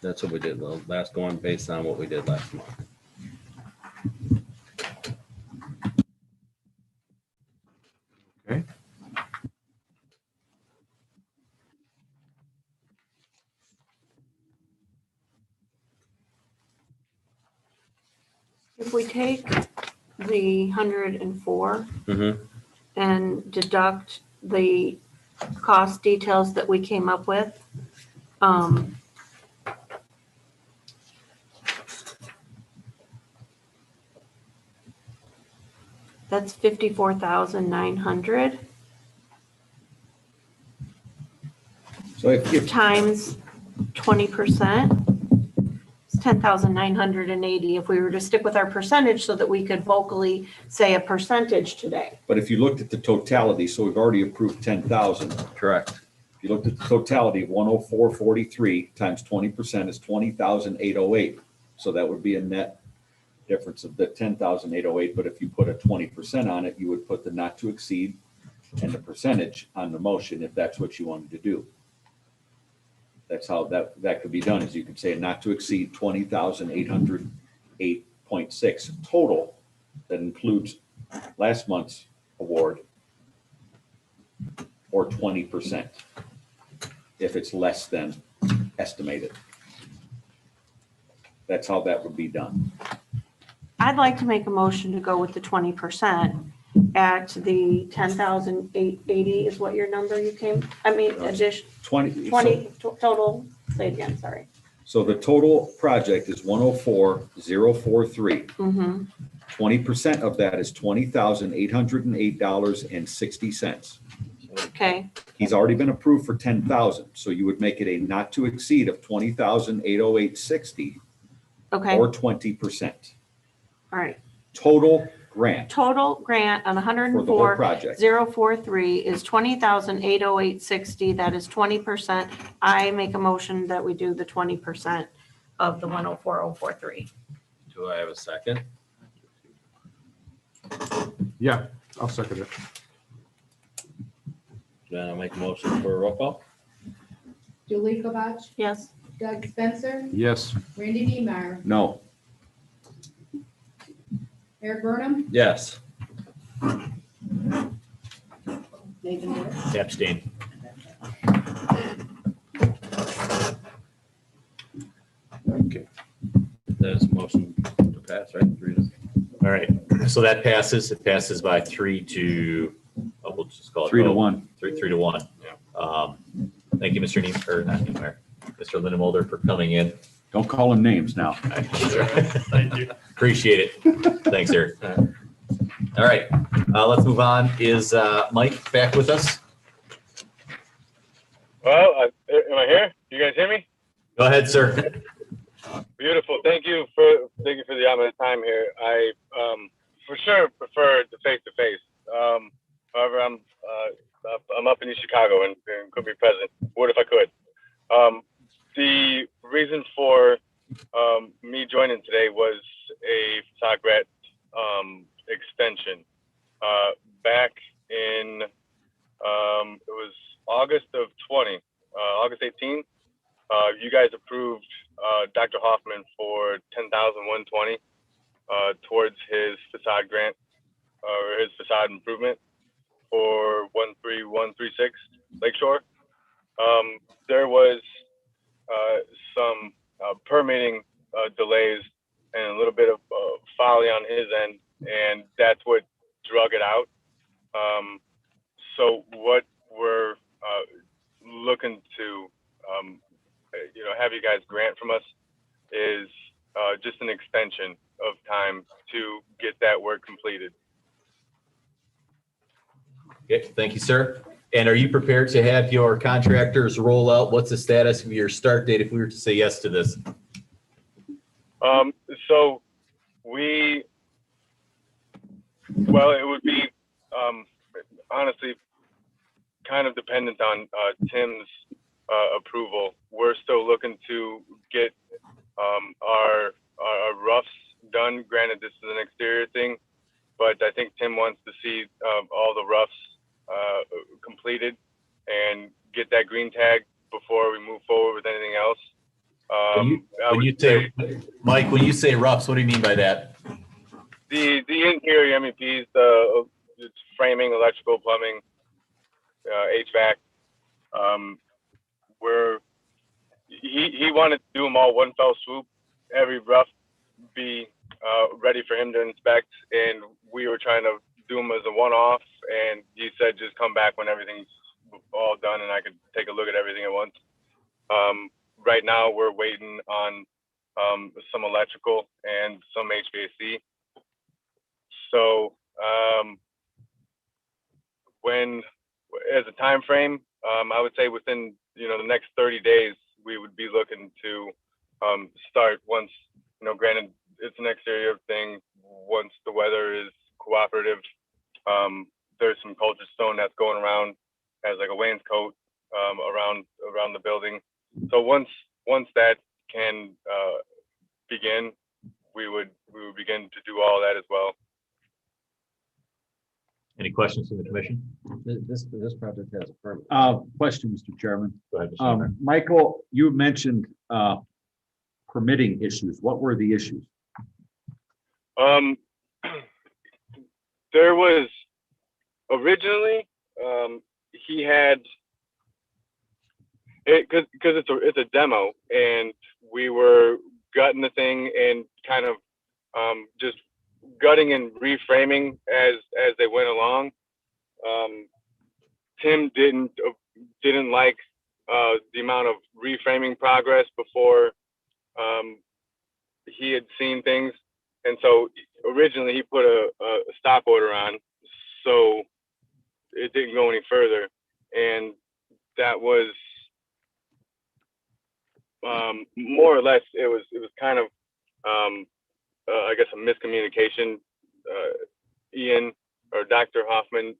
That's what we did, last going based on what we did last month. Okay. If we take the 104 Mm-hmm. and deduct the cost details that we came up with, that's 54,900 So if times 20%. It's 10,980 if we were to stick with our percentage so that we could vocally say a percentage today. but if you looked at the totality, so we've already approved 10,000. Correct. If you looked at the totality of 104.43 times 20% is 20,808. So that would be a net difference of the 10,808. But if you put a 20% on it, you would put the not to exceed and the percentage on the motion if that's what you wanted to do. That's how that could be done, is you could say not to exceed 20,808.6 total. That includes last month's award, or 20% if it's less than estimated. That's how that would be done. I'd like to make a motion to go with the 20% at the 10,880 is what your number you came, addition, 20. 20 total, say it again, sorry. So the total project is 104,043. Mm-hmm. 20% of that is $20,808.60. Okay, He's already been approved for 10,000, so you would make it a not to exceed of 20,808.60 okay, or 20%. all right. Total grant Total grant on for the whole 104, project. 043 is 20,808.60. That is 20%. I make a motion that we do the 20% of the 104,043. Do I have a second? Yeah, I'll second it. Then I'll make a motion for a roll call. Julie Kovach, Yes. Doug Spencer, Yes. Randy Neemeyer, No, Eric Burnham, Yes. Nathan Deck. Abstain. Okay. That is a motion to pass, right? 3-0. All right, so that passes. It passes by 3 to, we'll just call it 3 to 1. 3 to 1. Thank you, Mr. Mr. Lindenmulder, for coming in. Don't call him names now. Thank you. Appreciate it. Thanks, Eric. All right, let's move on. Is Mike back with us? Well, am I here? You guys hear me? Go ahead, sir. Beautiful. Thank you for the amount of time here. I for sure prefer the face to face. However, I'm up in East Chicago and could be present. What if I could? The reason for me joining today was a facade grant extension. Back in it was August of 20, August 18. You guys approved Dr. Hoffman for $10,120 towards his facade grant or his facade improvement for 13136 Lakeshore. There was some permitting delays and a little bit of folly on his end, and that's what drug it out. So what we're looking to have you guys grant from us is just an extension of time to get that work completed. Okay, thank you, sir. And are you prepared to have your contractors roll out? What's the status of your start date if we were to say yes to this? So it would be honestly kind of dependent on Tim's approval. We're still looking to get our roughs done. Granted, this is an exterior thing, but I think Tim wants to see all the roughs completed and get that green tag before we move forward with anything else. When you say, Mike, when you say roughs, what do you mean by that? The interior MEPs, the framing, electrical, plumbing, HVAC. Where he wanted to do them all one fell swoop, every rough be ready for him to inspect, and we were trying to do them as a one-off, and he said just come back when everything's all done and I could take a look at everything at once. Right now we're waiting on some electrical and some HVAC. So when, as a time frame, I would say within the next 30 days we would be looking to start, once granted it's an exterior thing, once the weather is cooperative. There's some culture stone that's going around as like a wainscot around the building. So once that can begin, we would begin to do all that as well. Any questions from the commission? This project has a permit. Question, Mr. Chairman. Go ahead, Mr. Chairman. Michael, you mentioned permitting issues. What were the issues? There was originally he had it because it's a demo, and we were gutting the thing and kind of just gutting and reframing as they went along. Tim didn't like the amount of reframing progress before he had seen things, and so originally he put a stop order on, so it didn't go any further, and that was more or less it was kind of I guess a miscommunication. Ian or Dr. Hoffman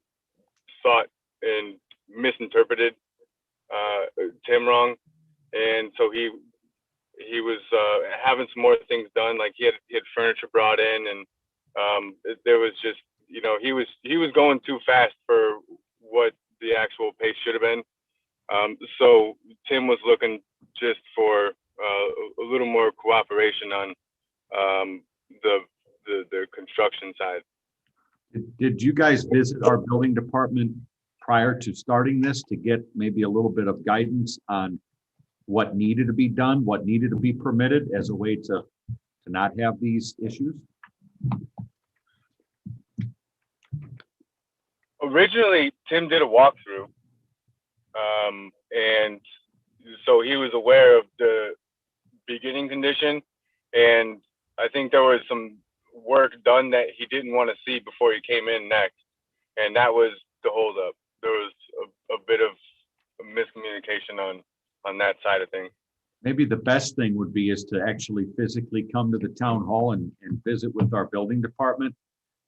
thought and misinterpreted Tim wrong, and so he was having some more things done. Like he had furniture brought in, and there was just he was going too fast for what the actual pace should have been. So Tim was looking just for a little more cooperation on the construction side. Did you guys visit our building department prior to starting this to get maybe a little bit of guidance on what needed to be done, what needed to be permitted as a way to not have these issues? Originally, Tim did a walkthrough, and so he was aware of the beginning condition, and I think there was some work done that he didn't want to see before he came in next, and that was the holdup. There was a bit of a miscommunication on that side of things. Maybe the best thing would be is to actually physically come to the town hall and visit with our building department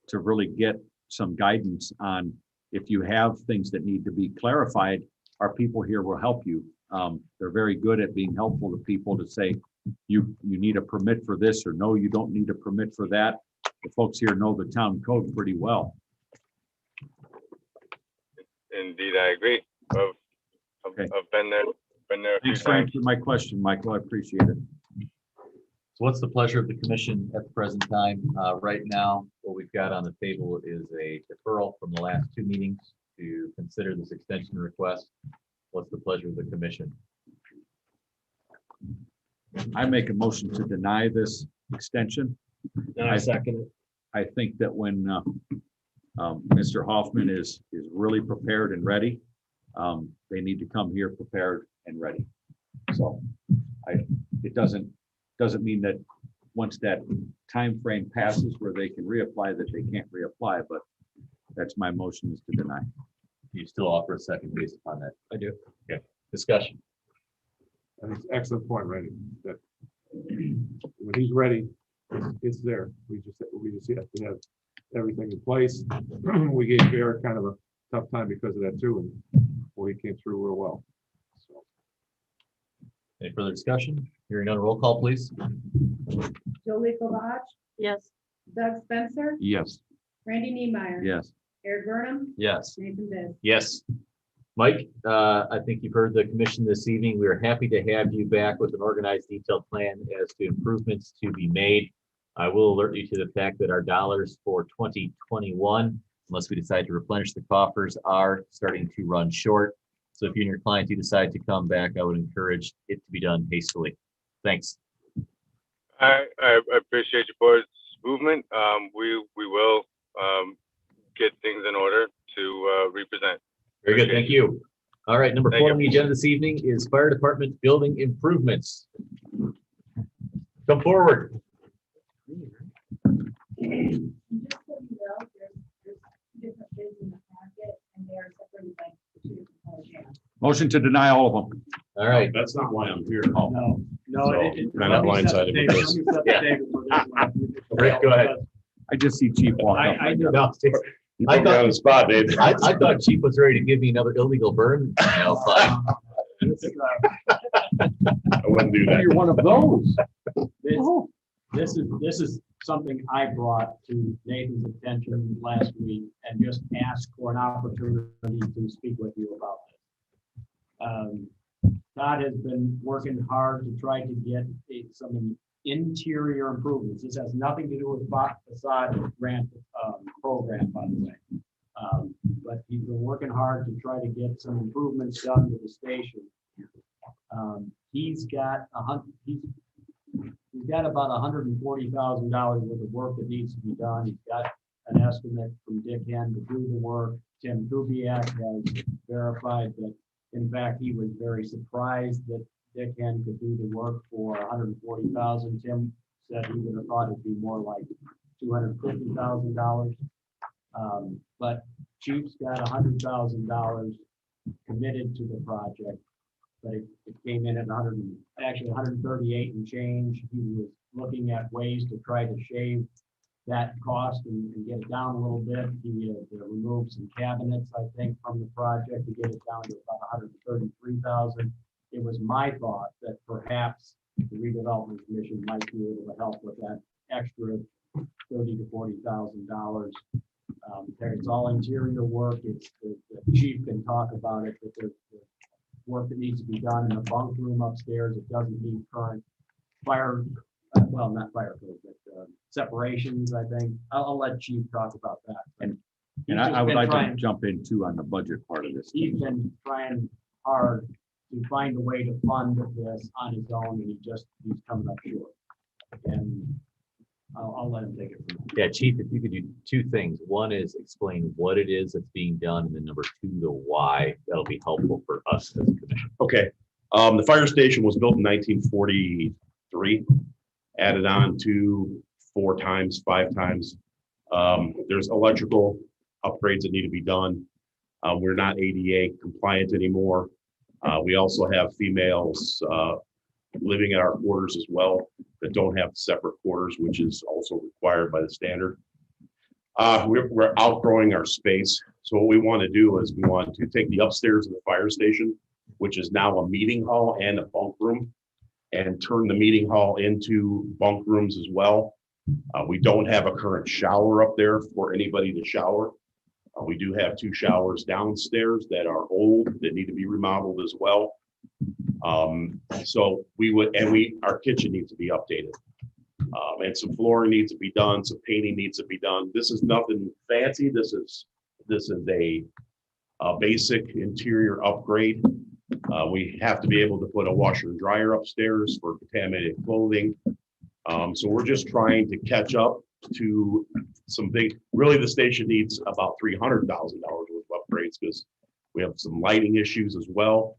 to really get some guidance on if you have things that need to be clarified. Our people here will help you. They're very good at being helpful to people to say, you need a permit for this, or no, you don't need a permit for that. The folks here know the town code pretty well. Indeed, I agree. I've been there a few Thanks for times. answering my question, Michael. I appreciate it. So what's the pleasure of the commission at the present time? Right now, what we've got on the table is a deferral from the last two meetings to consider this extension request. What's the pleasure of the commission? I make a motion to deny this extension. And I second it. I think that when Mr. Hoffman is really prepared and ready, they need to come here prepared and ready. So it doesn't mean that once that time frame passes where they can reapply, that they can't reapply, but that's my motion, is to deny. You still offer a second based upon that? I do. Okay, discussion. That's an excellent point, Randy, that when he's ready, it's there. We just have to have everything in place. We gave Bear kind of a tough time because of that too, and he came through real well. So. Any further discussion? Hearing none, roll call, please. Jolie Kovach, Yes. Doug Spencer, Yes. Randy Niemeyer. Yes. Eric Burnham. Yes. Nathan Biz. Yes. Mike, I think you've heard the commission this evening. We are happy to have you back with an organized, detailed plan as to improvements to be made. I will alert you to the fact that our dollars for 2021, unless we decide to replenish the coffers, are starting to run short. So if you and your client do decide to come back, I would encourage it to be done hastily. Thanks. I appreciate your board's movement. We will get things in order to represent. Very good, thank you. All right, number Thank 4 you. on the agenda this evening is fire department building improvements. Come forward. And just so you know, there's different bids in the packet and they are separated by 2 different colors. Motion to deny all of them. All right, That's not why I'm here. No, So, it- I'm not let me set blindsided the with table. this. Let me set the Yeah. table for this one. Rick, go ahead. I just see Chief walk up. I do. No, You I put me thought- on the spot, Dave. I thought Chief was ready to give me another illegal burn. Fine. This, I wouldn't do that. You're one of those. This is something I brought to Nathan's attention last week and just asked for an opportunity to speak with you about this. Todd has been working hard to try to get some interior improvements. This has nothing to do with facade grant program, by the way. But he's been working hard to try to get some improvements done to the station. He's got about $140,000 worth of work that needs to be done. He's got an estimate from Dick Hen to do the work. Tim Kubiak has verified that, in fact, he was very surprised that Dick Hen could do the work for $140,000. Tim said he would have thought it'd be more like $250,000. But Chief's got $100,000 committed to the project, but it came in at 138 and change. He was looking at ways to try to shave that cost and get it down a little bit. He removed some cabinets, I think, from the project to get it down to about 133,000. It was my thought that perhaps the redevelopment commission might be able to help with that extra $30,000 to $40,000. It's all interior work. It's the chief can talk about it, but there's work that needs to be done in the bunk room upstairs. It doesn't meet current fire, well, not fire code, but separations, I think. I'll let Chief talk about that. And I would like to jump in too on the budget part of this. He's been trying hard to find a way to fund this on his own, and he's coming up short. And I'll let him take it from there. Yeah, Chief, if you could do 2 things. One is explain what it is that's being done, and then number 2, the why. That'll be helpful for us as a commission. Okay, the fire station was built in 1943, added on to 4 times, 5 times. There's electrical upgrades that need to be done. We're not ADA compliant anymore. We also have females living in our quarters as well that don't have separate quarters, which is also required by the standard. We're outgrowing our space. So what we want to do is we want to take the upstairs of the fire station, which is now a meeting hall and a bunk room, and turn the meeting hall into bunk rooms as well. We don't have a current shower up there for anybody to shower. We do have 2 showers downstairs that are old, that need to be remodeled as well. So our kitchen needs to be updated. And some flooring needs to be done, some painting needs to be done. This is nothing fancy. This is a basic interior upgrade. We have to be able to put a washer and dryer upstairs for contaminated clothing. So we're just trying to catch up to some really the station needs about $300,000 worth of upgrades because we have some lighting issues as well.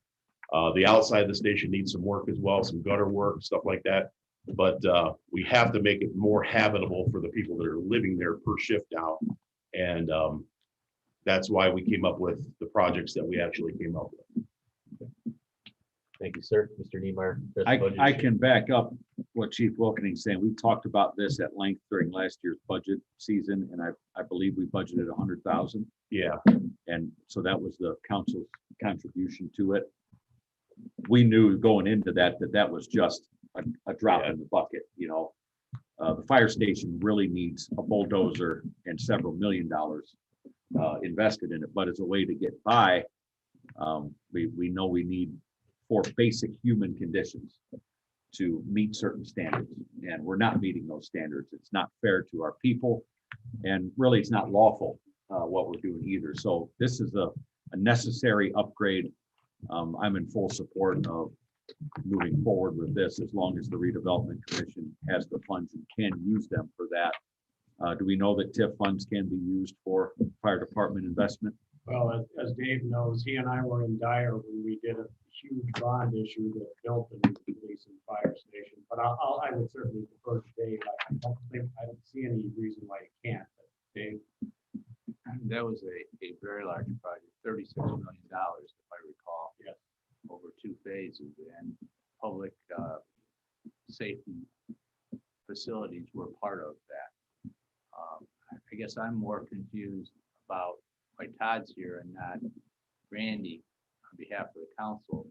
The outside of the station needs some work as well, some gutter work, stuff like that. But we have to make it more habitable for the people that are living there per shift now. And that's why we came up with the projects that we actually came up with. Thank you, sir. Mr. Niemeyer. I can back up what Chief Wilkening's saying. We talked about this at length during last year's budget season, and I believe we budgeted 100,000. Yeah. And so that was the council's contribution to it. We knew going into that was just a drop in the bucket, the fire station really needs a bulldozer and several $1 million invested in it, but as a way to get by, we know we need for basic human conditions to meet certain standards, and we're not meeting those standards. It's not fair to our people, and really it's not lawful what we're doing either. So this is a necessary upgrade. I'm in full support of moving forward with this as long as the redevelopment commission has the funds and can use them for that. Do we know that TIF funds can be used for fire department investment? Well, as Dave knows, he and I were in Dyer when we did a huge bond issue that built the new police and fire station. But I would certainly prefer to Dave. I don't see any reason why it can't. But Dave. That was a very large project, $36 million, if I recall. Yes. Over 2 phases, and public safety facilities were part of that. I guess I'm more confused about why Todd's here and not Randy on behalf of the council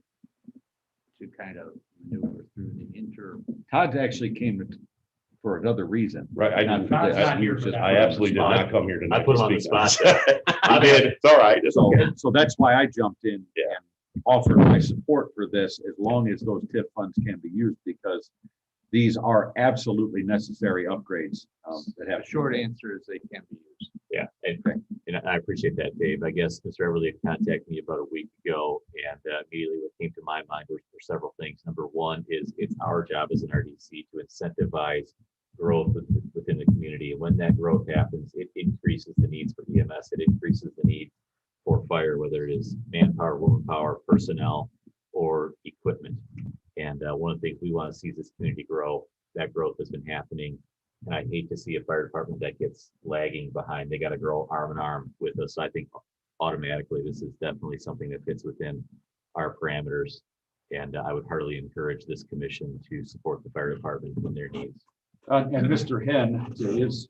to kind of maneuver through the Todd actually came for another reason. Right, I didn't, I I absolutely did not come here tonight. I put him on the spot. I did, it's all right, it's So, okay. so that's why I jumped in and offered my support for this, as long as those TIF funds can be used, because these are absolutely necessary upgrades that have. The short answer is they can be used. Yeah, and I appreciate that, Dave. I guess Mr. Everly had contacted me about a week ago, and immediately what came to my mind were several things. Number one is it's our job as an RDC to incentivize growth within the community. And when that growth happens, it increases the needs for EMS. It increases the need for fire, whether it is manpower, womanpower, personnel, or equipment. And one of the things we want to see is this community grow. That growth has been happening. And I hate to see a fire department that gets lagging behind. They got to grow arm in arm with us. So I think automatically this is definitely something that fits within our parameters. And I would heartily encourage this commission to support the fire department in their needs. And Mr. Henn, to his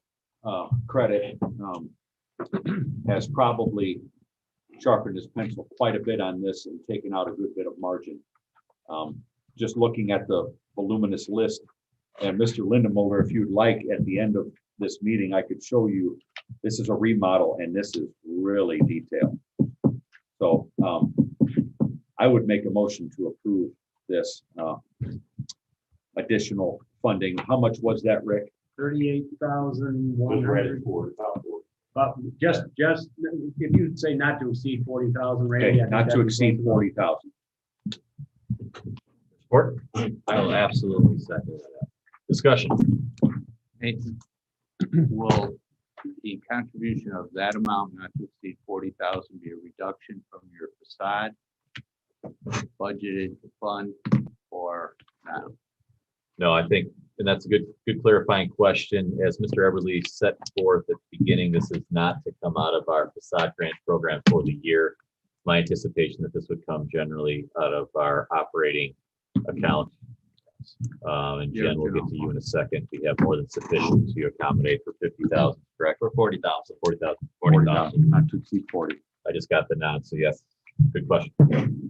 credit, has probably sharpened his pencil quite a bit on this and taken out a good bit of margin. Just looking at the voluminous list, and Mr. Lindemoller, if you'd like, at the end of this meeting, I could show you, this is a remodel and this is really detailed. So I would make a motion to approve this additional funding. How much was that, Rick? 38,100. But just if you'd say not to exceed 40,000, Randy. Okay, not to exceed 40,000. Support? I will absolutely second that. Discussion. Nathan, will the contribution of that amount not to exceed 40,000 be a reduction from your facade budgeted fund or not? No, I think, and that's a good clarifying question. As Mr. Everly set forth at the beginning, this is not to come out of our facade grant program for the year. My anticipation that this would come generally out of our operating account. And Jen, we'll get to you in a second. We have more than sufficient to accommodate for 50,000, correct? For 40,000, 40,000, not to exceed 40. I just got the nod, so yes, good question. And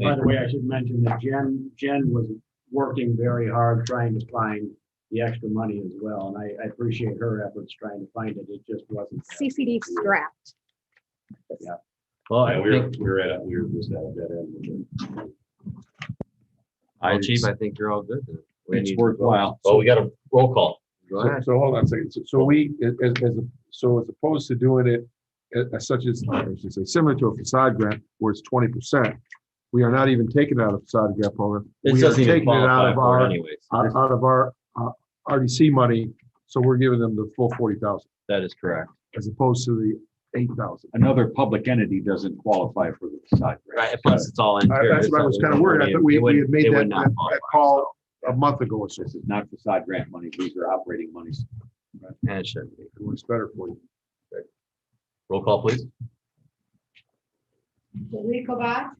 by the way, I should mention that Jen was working very hard trying to find the extra money as well. And I appreciate her efforts trying to find it. It just wasn't. CCD strapped. Yeah. Well, we were just at that end. Well, Chief, I think you're all good. It's worthwhile. Well, we got a roll call. Go ahead. So hold on a second. So we, as opposed to doing it as such as, I should say, similar to a facade grant where it's 20%, we are not even taking it out of facade grant program. This We are doesn't even taking it out qualify of for it our, anyways. out of our RDC money. So we're giving them the full 40,000 That is correct. as opposed to the 8,000. Another public entity doesn't qualify for the facade grant. Right, plus it's all in. That's what I was kind of worried. I thought we had made that call a month ago or so. This is not facade grant money. These are operating monies. And it should be. It's better for you. Roll call, please. Lee Kovat,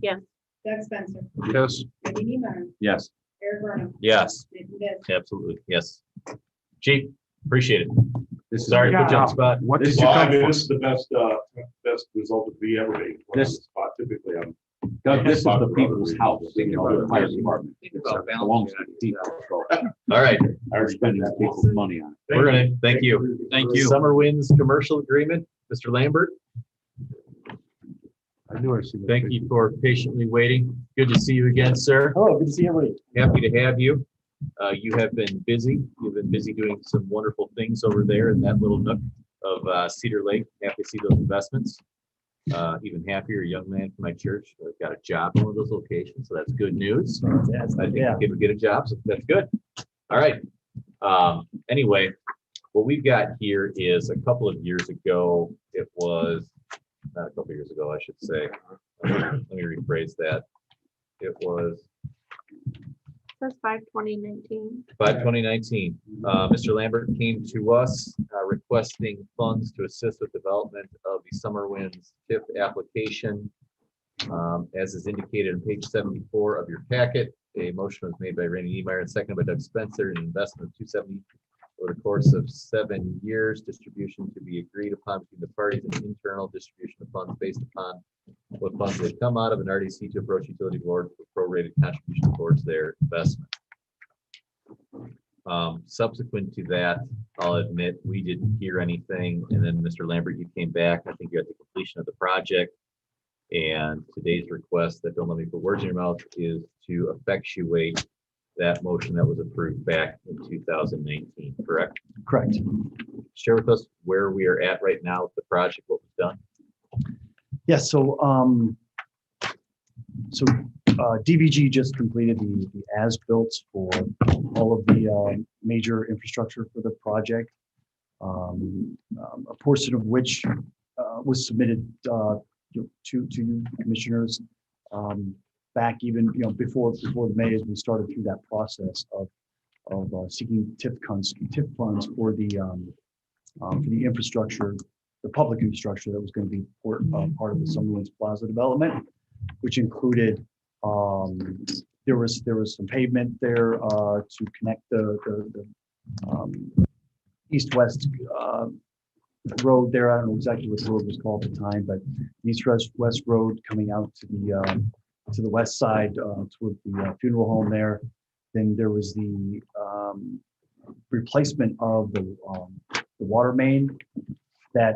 Yes. Doug Spencer, Yes. Randy Neiman, Yes. Eric Burnham, Yes, Nathan Desch. absolutely. Yes. Chief, appreciate it. This is Sorry to put you on the spot. What did This you Well, I come mean, for? this is the best result of me ever being put on the spot. Typically, I'm Doug, this is the people's house, you know, the fire department. Think about It belongs balancing to the people. So All right, Are spending people's money on it. we're gonna, thank you. Thank you. Summer Winds Commercial Agreement, Mr. Lambert, I knew I seen that. thank you for patiently waiting. Good to see you again, sir. Hello, good to see everybody. Happy to have you. You have been busy. You've been busy doing some wonderful things over there in that little nook of Cedar Lake. Happy to see those investments. Even happier, a young man from my church got a job in one of those locations, so that's good news. I think he could get a job, so that's good. All right. Anyway, what we've got here is a couple of years ago. It was not a couple of years ago, I should say. Let me rephrase that. It was That's 5/20/19. by 2019, Mr. Lambert came to us requesting funds to assist with development of the Summer Winds TIF application. As is indicated on page 74 of your packet, a motion was made by Randy Niemeyer and seconded by Doug Spencer, an investment of $270 over the course of 7 years, distribution to be agreed upon between the parties, and internal distribution of funds based upon what funds they come out of an RDC to approach utility board for prorated contribution towards their investment. Subsequent to that, I'll admit, we didn't hear anything. And then Mr. Lambert, you came back, I think you're at the completion of the project. And today's request, that don't let me put words in your mouth, is to effectuate that motion that was approved back in 2019, correct? Correct. Share with us where we are at right now with the project, what was done. Yeah, so DVG just completed the as-built for all of the major infrastructure for the project, a portion of which was submitted to you commissioners back even before May, as we started through that process of seeking TIF funds for the infrastructure, the public infrastructure that was going to be part of the Summer Winds Plaza development, which included there was some pavement there to connect the east-west road there. I don't know exactly what the road was called at the time, but east-west road coming out to the west side toward the funeral home there. Then there was the replacement of the water main that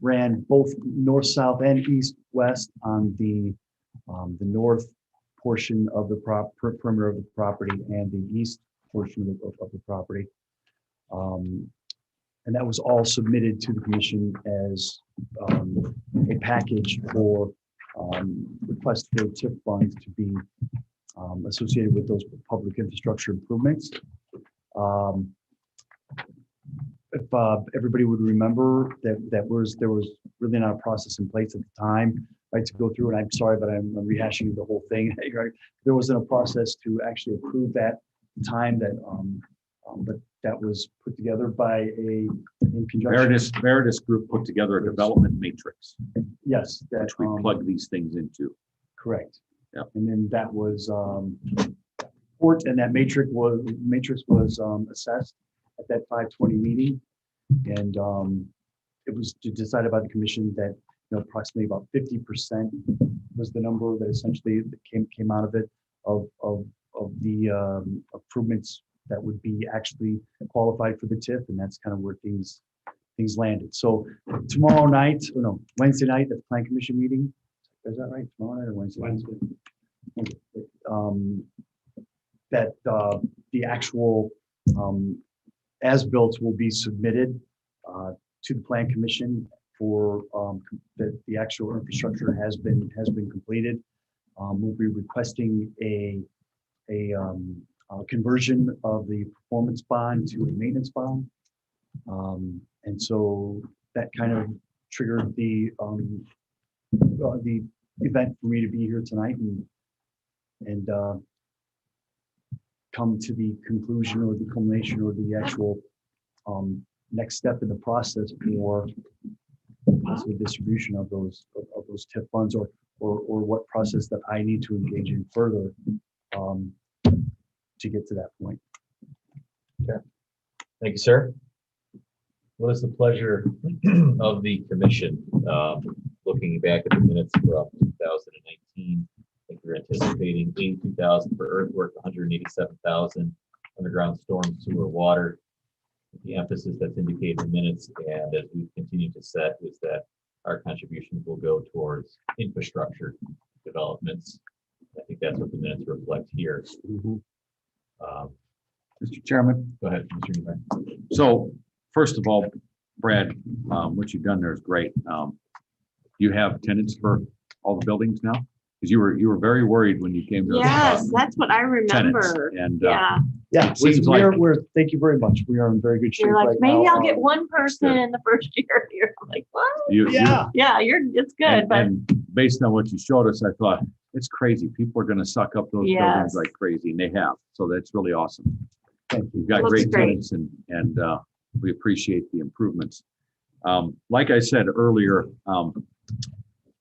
ran both north, south, and east, west on the north portion of the perimeter of the property and the east portion of the property. And that was all submitted to the commission as a package for request for TIF funds to be associated with those public infrastructure improvements. If everybody would remember that there was really not a process in place at the time, right, to go through, and I'm sorry, but I'm rehashing the whole thing. There wasn't a process to actually approve that time but that was put together by in conjunction. Veritas Group put together a development matrix. Yes, that which we plug these things into. Correct. Yeah. And then that was and that matrix was assessed at that 520 meeting, and it was decided by the commission that approximately about 50% was the number that essentially came out of it of the improvements that would be actually qualified for the TIF, and that's kind of where things landed. So tomorrow night, Wednesday night at the Plan Commission meeting, is that right? Tomorrow night or Wednesday? Wednesday. That the actual as-built will be submitted to the Plan Commission for that the actual infrastructure has been completed. We'll be requesting a conversion of the performance bond to a maintenance bond, and so that kind of triggered the event for me to be here tonight and come to the conclusion or the culmination or the actual next step in the process for possible distribution of those TIF funds or what process that I need to engage in further to get to that point. Okay. Thank you, sir. What is the pleasure of the commission? Looking back at the minutes from 2019, I think we're anticipating $82,000 for earthwork, $187,000 underground storm, sewer, water. The emphasis that's indicated in minutes, and as we continue to set, is that our contributions will go towards infrastructure developments. I think that's what the minutes reflect here. Mr. Chairman. Go ahead, Mr. Newman. So first of all, Brad, what you've done there is great. You have tenants for all the buildings now? Because you were very worried when you came to us. Yes, that's what I Tenants, remember. and, Yeah. Yeah, It seems we're, thank you very much. We are in very good shape You're like, right maybe now. I'll get one person in the first year. You're like, what? Yeah. Yeah, it's good, but And based on what you showed us, I thought, it's crazy. People are gonna suck up those buildings Yes. like crazy, and they have. So that's really awesome. Thank you. You've got Looks great great. tenants, and we appreciate the improvements. Like I said earlier,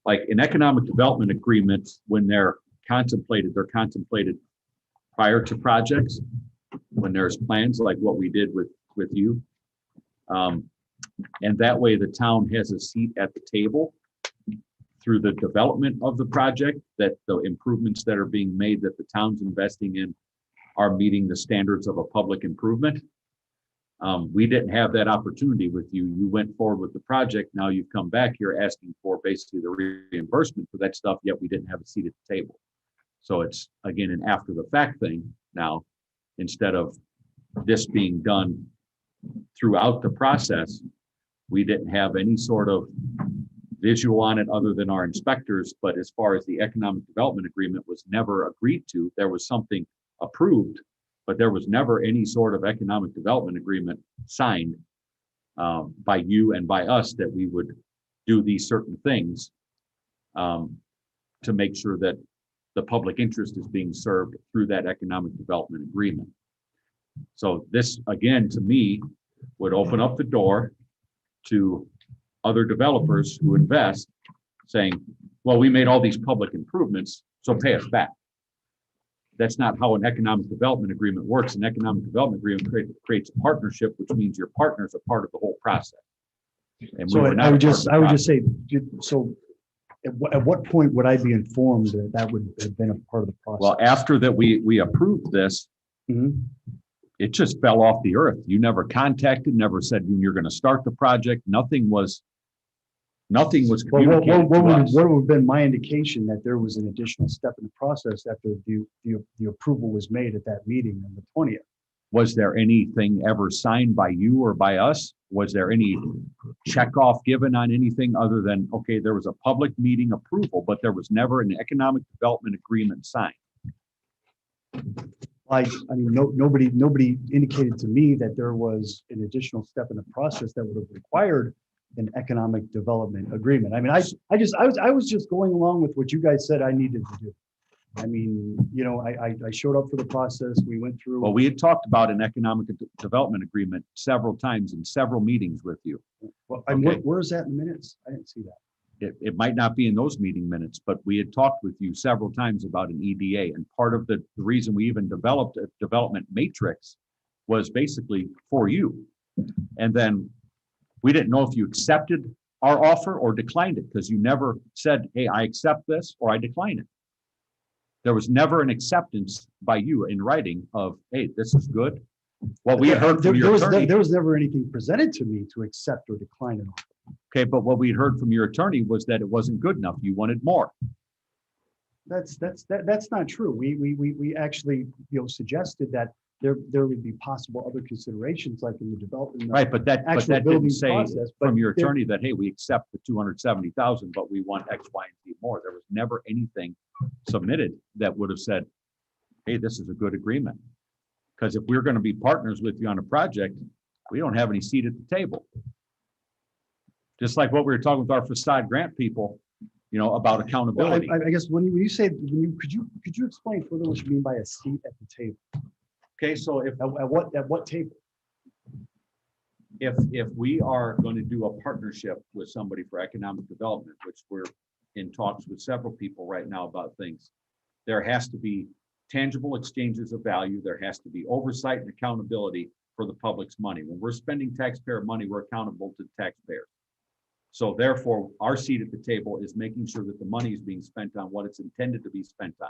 like an economic development agreement, when they're contemplated prior to projects, when there's plans like what we did with you. And that way the town has a seat at the table through the development of the project, that the improvements that are being made that the town's investing in are meeting the standards of a public improvement. We didn't have that opportunity with you. You went forward with the project. Now you've come back here asking for basically the reimbursement for that stuff, yet we didn't have a seat at the table. So it's, again, an after the fact thing now, instead of this being done throughout the process. We didn't have any sort of visual on it other than our inspectors, but as far as the economic development agreement was never agreed to, there was something approved, but there was never any sort of economic development agreement signed by you and by us that we would do these certain things to make sure that the public interest is being served through that economic development agreement. So this, again, to me, would open up the door to other developers who invest saying, well, we made all these public improvements, so pay us back. That's not how an economic development agreement works. An economic development agreement creates a partnership, which means your partners are part of the whole process. And we So were not I a would part just, of I the would just process. say, so at what point would I be informed that that would have been a part of the process? Well, after that, we approved this, Mhm. it just fell off the earth. You never contacted, never said when you're going to start the project. Nothing was Well, communicated to us. what would have been my indication that there was an additional step in the process after the approval was made at that meeting on the 20th? Was there anything ever signed by you or by us? Was there any checkoff given on anything other than, okay, there was a public meeting approval, but there was never an economic development agreement signed? I mean, nobody indicated to me that there was an additional step in the process that would have required an economic development agreement. I mean, I was just going along with what you guys said I needed to do. I mean, you know, I showed up for the process. We went through. Well, we had talked about an economic development agreement several times in several meetings with you. Well, Okay. where is that in the minutes? I didn't see that. It might not be in those meeting minutes, but we had talked with you several times about an EDA. And part of the reason we even developed a development matrix was basically for you. And then we didn't know if you accepted our offer or declined it, because you never said, hey, I accept this or I decline it. There was never an acceptance by you in writing of, hey, this is good. What we had heard from your attorney. There was never anything presented to me to accept or decline an offer. Okay, but what we heard from your attorney was that it wasn't good enough. You wanted more. That's not true. We actually, suggested that there would be possible other considerations like in the development. Right, but that actual didn't building say process, but from your there- attorney that, hey, we accept the 270,000, but we want X, Y, and Z more. There was never anything submitted that would have said, hey, this is a good agreement. Because if we're going to be partners with you on a project, we don't have any seat at the table. Just like what we were talking with our facade grant people, about Well, accountability. I guess when you say, could you explain further what you mean by a seat at the table? Okay, so if At what table? if we are going to do a partnership with somebody for economic development, which we're in talks with several people right now about things, there has to be tangible exchanges of value. There has to be oversight and accountability for the public's money. When we're spending taxpayer money, we're accountable to the taxpayers. So therefore, our seat at the table is making sure that the money is being spent on what it's intended to be spent on.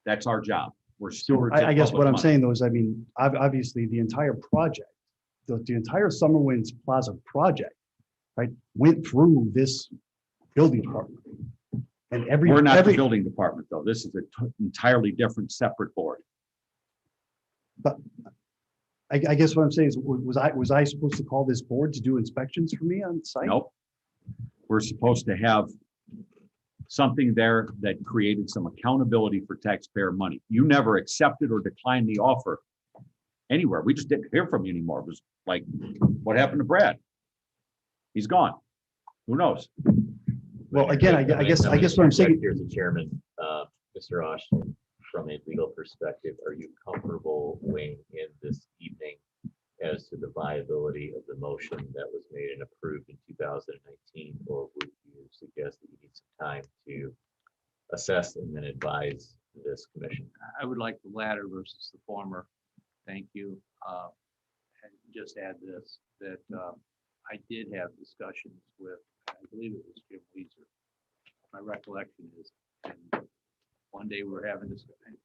That's our job. We're stewards. I of guess public what I'm money. saying though is, I mean, obviously the entire project, the entire Summer Winds Plaza project, right, went through this building department. And We're not the building department, though. This is an entirely different, separate board. But I guess what I'm saying is, was I supposed to call this board to do inspections for me on site? Nope. We're supposed to have something there that created some accountability for taxpayer money. You never accepted or declined the offer anywhere. We just didn't hear from you anymore. It was like, what happened to Brad? He's gone. Who knows? Well, again, I guess what I'm saying. Here's the chairman, Mr. Austin, from a legal perspective, are you comfortable weighing in this evening as to the viability of the motion that was made and approved in 2019? Or would you suggest that you need some time to assess and then advise this commission? I would like the latter versus the former. Thank you. And just add this, that I did have discussions with, I believe it was Jim Weezer. My recollection is, and one day we were having this, an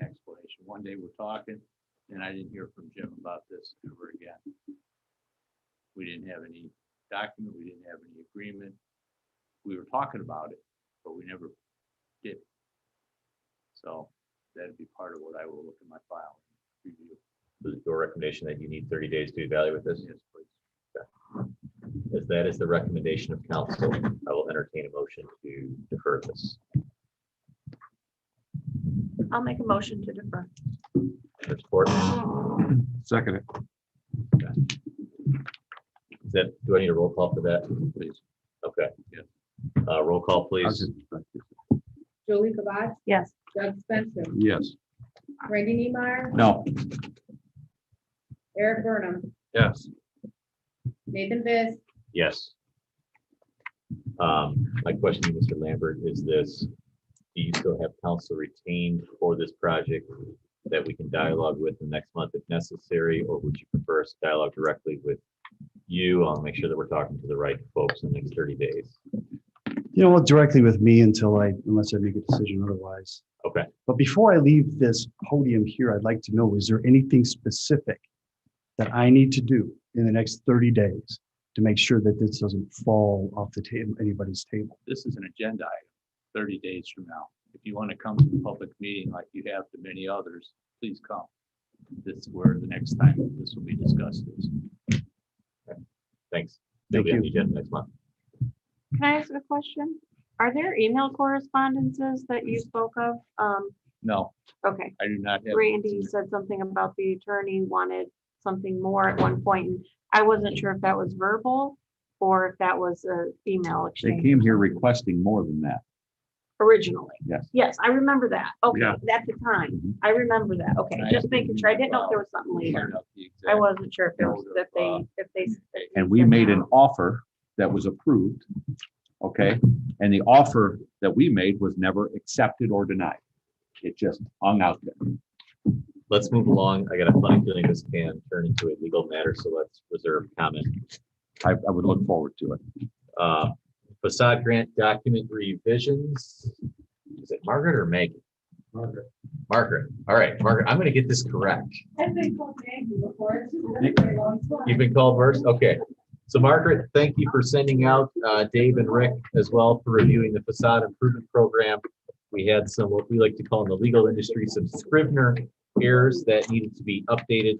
explanation. One day we're talking, and I didn't hear from Jim about this ever again. We didn't have any document, we didn't have any agreement. We were talking about it, but we never did. So that'd be part of what I will look in my file and review. Is your recommendation that you need 30 days to evaluate this? Yes, please. Okay. As that is the recommendation of council, I will entertain a motion to defer this. I'll make a motion to defer. For support. Second it. Is that, do I need a roll call for that? Please. Okay. Yeah. Roll call, please. Julie Kabot, Yes. Doug Spencer, Yes. Randy Niemeyer, No. Eric Burnham, Yes. Nathan Viss, Yes. My question to Mr. Lambert is this: do you still have council retained for this project that we can dialogue with the next month if necessary, or would you prefer us to dialogue directly with you? I'll make sure that we're talking to the right folks in the next 30 days. You know, directly with me unless I make a decision otherwise. Okay. But before I leave this podium here, I'd like to know, is there anything specific that I need to do in the next 30 days to make sure that this doesn't fall off the table, anybody's table? This is an agenda item 30 days from now. If you want to come to the public meeting like you have to many others, please come. This is where the next time this will be discussed is. Okay. Thanks. They'll be on the agenda next month. Can I ask a question? Are there email correspondences that you spoke of? No, Okay. I do not have. Randy said something about the attorney wanted something more at one point, and I wasn't sure if that was verbal or if that was an email They exchange. came here requesting more than that. Originally. Yes. Yes, I remember that. Okay, Yeah. at the time. Mhm. I remember that. Okay, I just have making to sure. I didn't know if there was something Find later. out the I exact wasn't sure if there was, note if of, they. And we made an offer that was approved, okay? And the offer that we made was never accepted or denied. It just hung out there. Let's move along. I got a funny feeling this can turn into a legal matter, so let's reserve comment. I would look forward to it. Facade grant document revisions. Is it Margaret or Megan? Margaret. Margaret. All right, Margaret, I'm going to get this correct. I've been called Maggie before. It's just been a very long time. You've been called first? Okay. So Margaret, thank you for sending out Dave and Rick as well for reviewing the facade improvement program. We had some, what we like to call in the legal industry, some Scrivener errors that needed to be updated.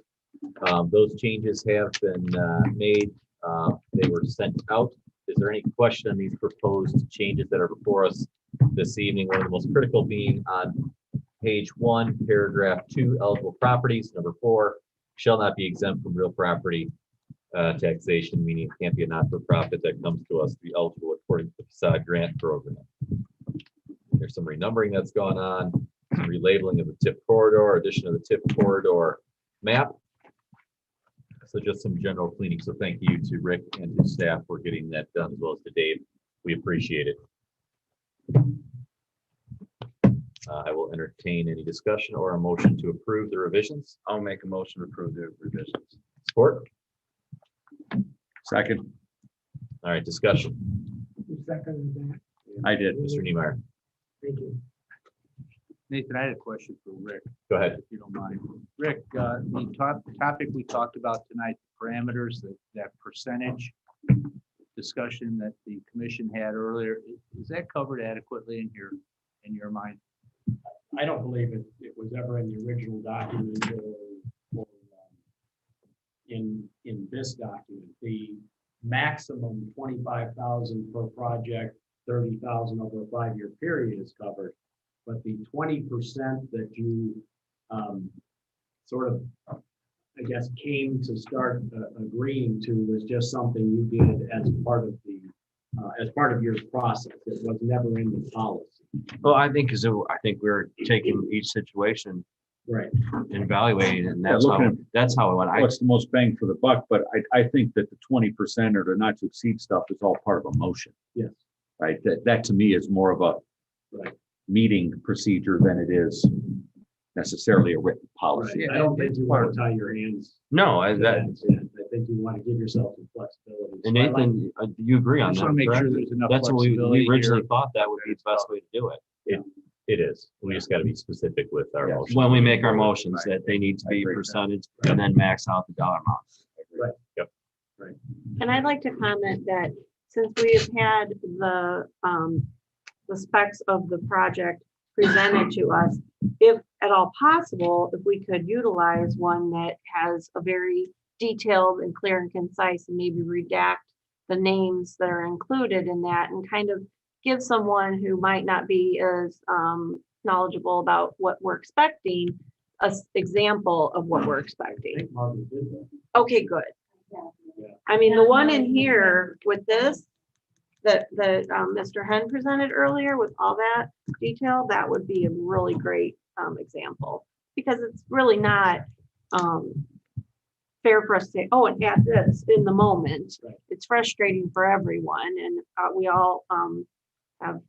Those changes have been made. They were sent out. Is there any question on these proposed changes that are before us this evening? One of the most critical being on page 1, paragraph 2, eligible properties. Number 4, shall not be exempt from real property taxation, meaning it can't be a not-for-profit that comes to us to be eligible according to the facade grant program. There's some renumbering that's gone on, some relabeling of the tip corridor, addition of the tip corridor map. So just some general cleaning. So thank you to Rick and his staff for getting that done, as well as to Dave. We appreciate it. I will entertain any discussion or a motion to approve the revisions. I'll make a motion to approve the revisions. Support? Second, All right, discussion. Who seconded that? I did. Mr. Niemeyer. Thank you. Nathan, I had a question for Rick. Go ahead. If you don't mind. Rick, the topic we talked about tonight, parameters, that percentage discussion that the commission had earlier, is that covered adequately in your mind? I don't believe it was ever in the original document or in this document. The maximum 25,000 per project, 30,000 over a 5-year period is covered. But the 20% that you sort of, I guess, came to start agreeing to was just something you did as part of your process. It was never in the policy. Well, I think we're taking each situation Right. and evaluating it, and Yeah, looking that's how I went. What's the most bang for the buck? But I think that the 20% or the not to exceed stuff is all part of a motion, Yes. right? That to me is more of a Right. meeting procedure than it is necessarily a written policy. Right. I don't think you want to tie your hands. No, to that extent. I think you want to give yourself some flexibility. And So I like- Nathan, do you agree on I just that? want to make sure correct? there's enough That's what we flexibility originally here. thought that would be the best way to do it. It is. We just got to be specific with our motion. When we make our motions, that they need to I be agree. percentage and then max out the dollar amount. Right. Yep. Right. And I'd like to comment that since we have had the specs of the project presented to us, if at all possible, if we could utilize one that has a very detailed and clear and concise, and maybe redact the names that are included in that, and kind of give someone who might not be as knowledgeable about what we're expecting, a example of what we're I expecting. think Margaret did that. Okay, good. Yeah. I mean, the one in here with this, that Mr. Hen presented earlier with all that detail, that would be a really great example. Because it's really not fair for us to say, oh, and add this in the moment. Right. It's frustrating for everyone, and we all have,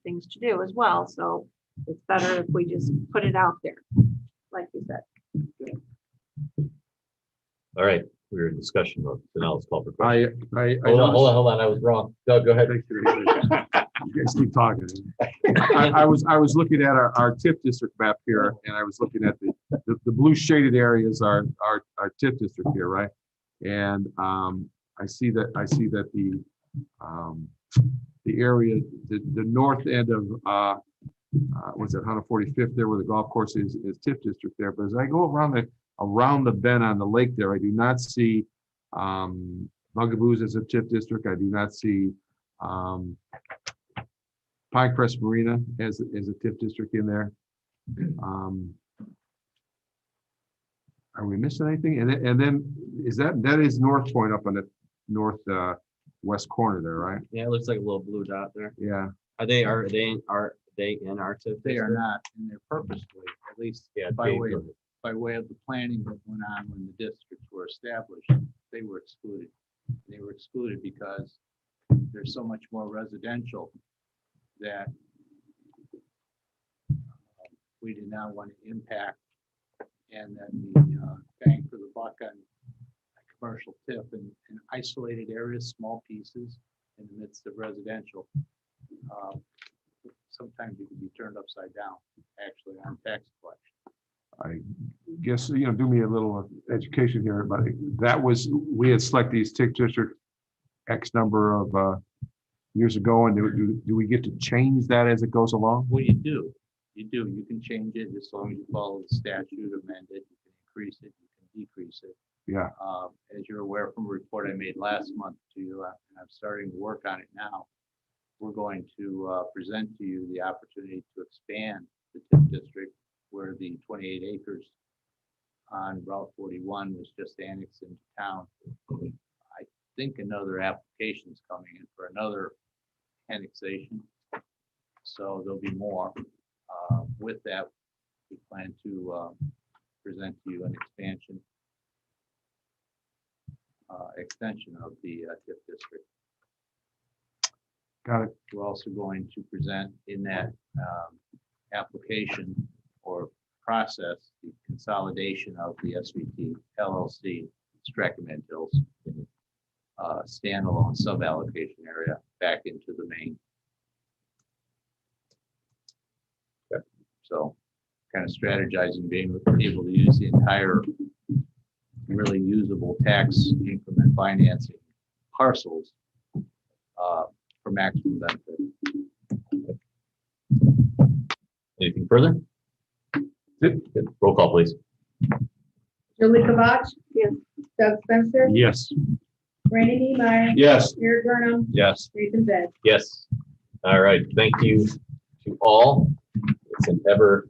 things to do as well. So it's better if we just put it out there, like you said. All right, we were in discussion mode, so now let's call for I, questions. I. Hold on, I was wrong. Doug, go ahead. You guys keep talking. I was looking at our TIF district map here, and I was looking at the blue shaded areas are our TIF district here, right? And I see that the area, the north end of what's that, 145th there where the golf course is TIF district there. But as I go around the bend on the lake there, I do not see Bugaboos as a TIF district. I do not see Pinecrest Marina as a TIF district in there. Are we missing anything? And then that is North Point up on the north west corner there, right? Yeah, it looks like a little blue dot there. Yeah. Are they in our TIF? They are not, and they're purposefully, at least Yeah, by Dave, way go of ahead. by way of the planning that went on when the districts were established, they were excluded. They were excluded because there's so much more residential that we did not want to impact, and that the bang for the buck on a commercial TIF in isolated areas, small pieces in the midst of residential. Sometimes you can be turned upside down, actually, on tax collection. I guess, do me a little education here, but we had selected these TIF district X number of years ago, and do we get to change that as it goes along? Well, you do. You can change it as long as you follow the statute, amend it, you can increase it, you can decrease it. Yeah. As you're aware from a report I made last month to you, and I'm starting to work on it now. We're going to present to you the opportunity to expand the TIF district where the 28 acres on Route 41 was just annexed into town. I think another application is coming in for another annexation. So there'll be more. With that, we plan to present to you an extension of the TIF district. Got it. We're also going to present in that application or process the consolidation of the SVT LLC Strachan Hills standalone sub-allocation area back into the main. So kind of strategizing, being able to use the entire really usable tax increment financing parcels for maximum benefit. Anything further? Good. Roll call, please. Julie Kabach. Yes. Doug Spencer. Yes. Randy Niemeyer. Yes. Eric Burnham. Yes. Nathan Zed. Yes. All right. Thank you to all. It's an ever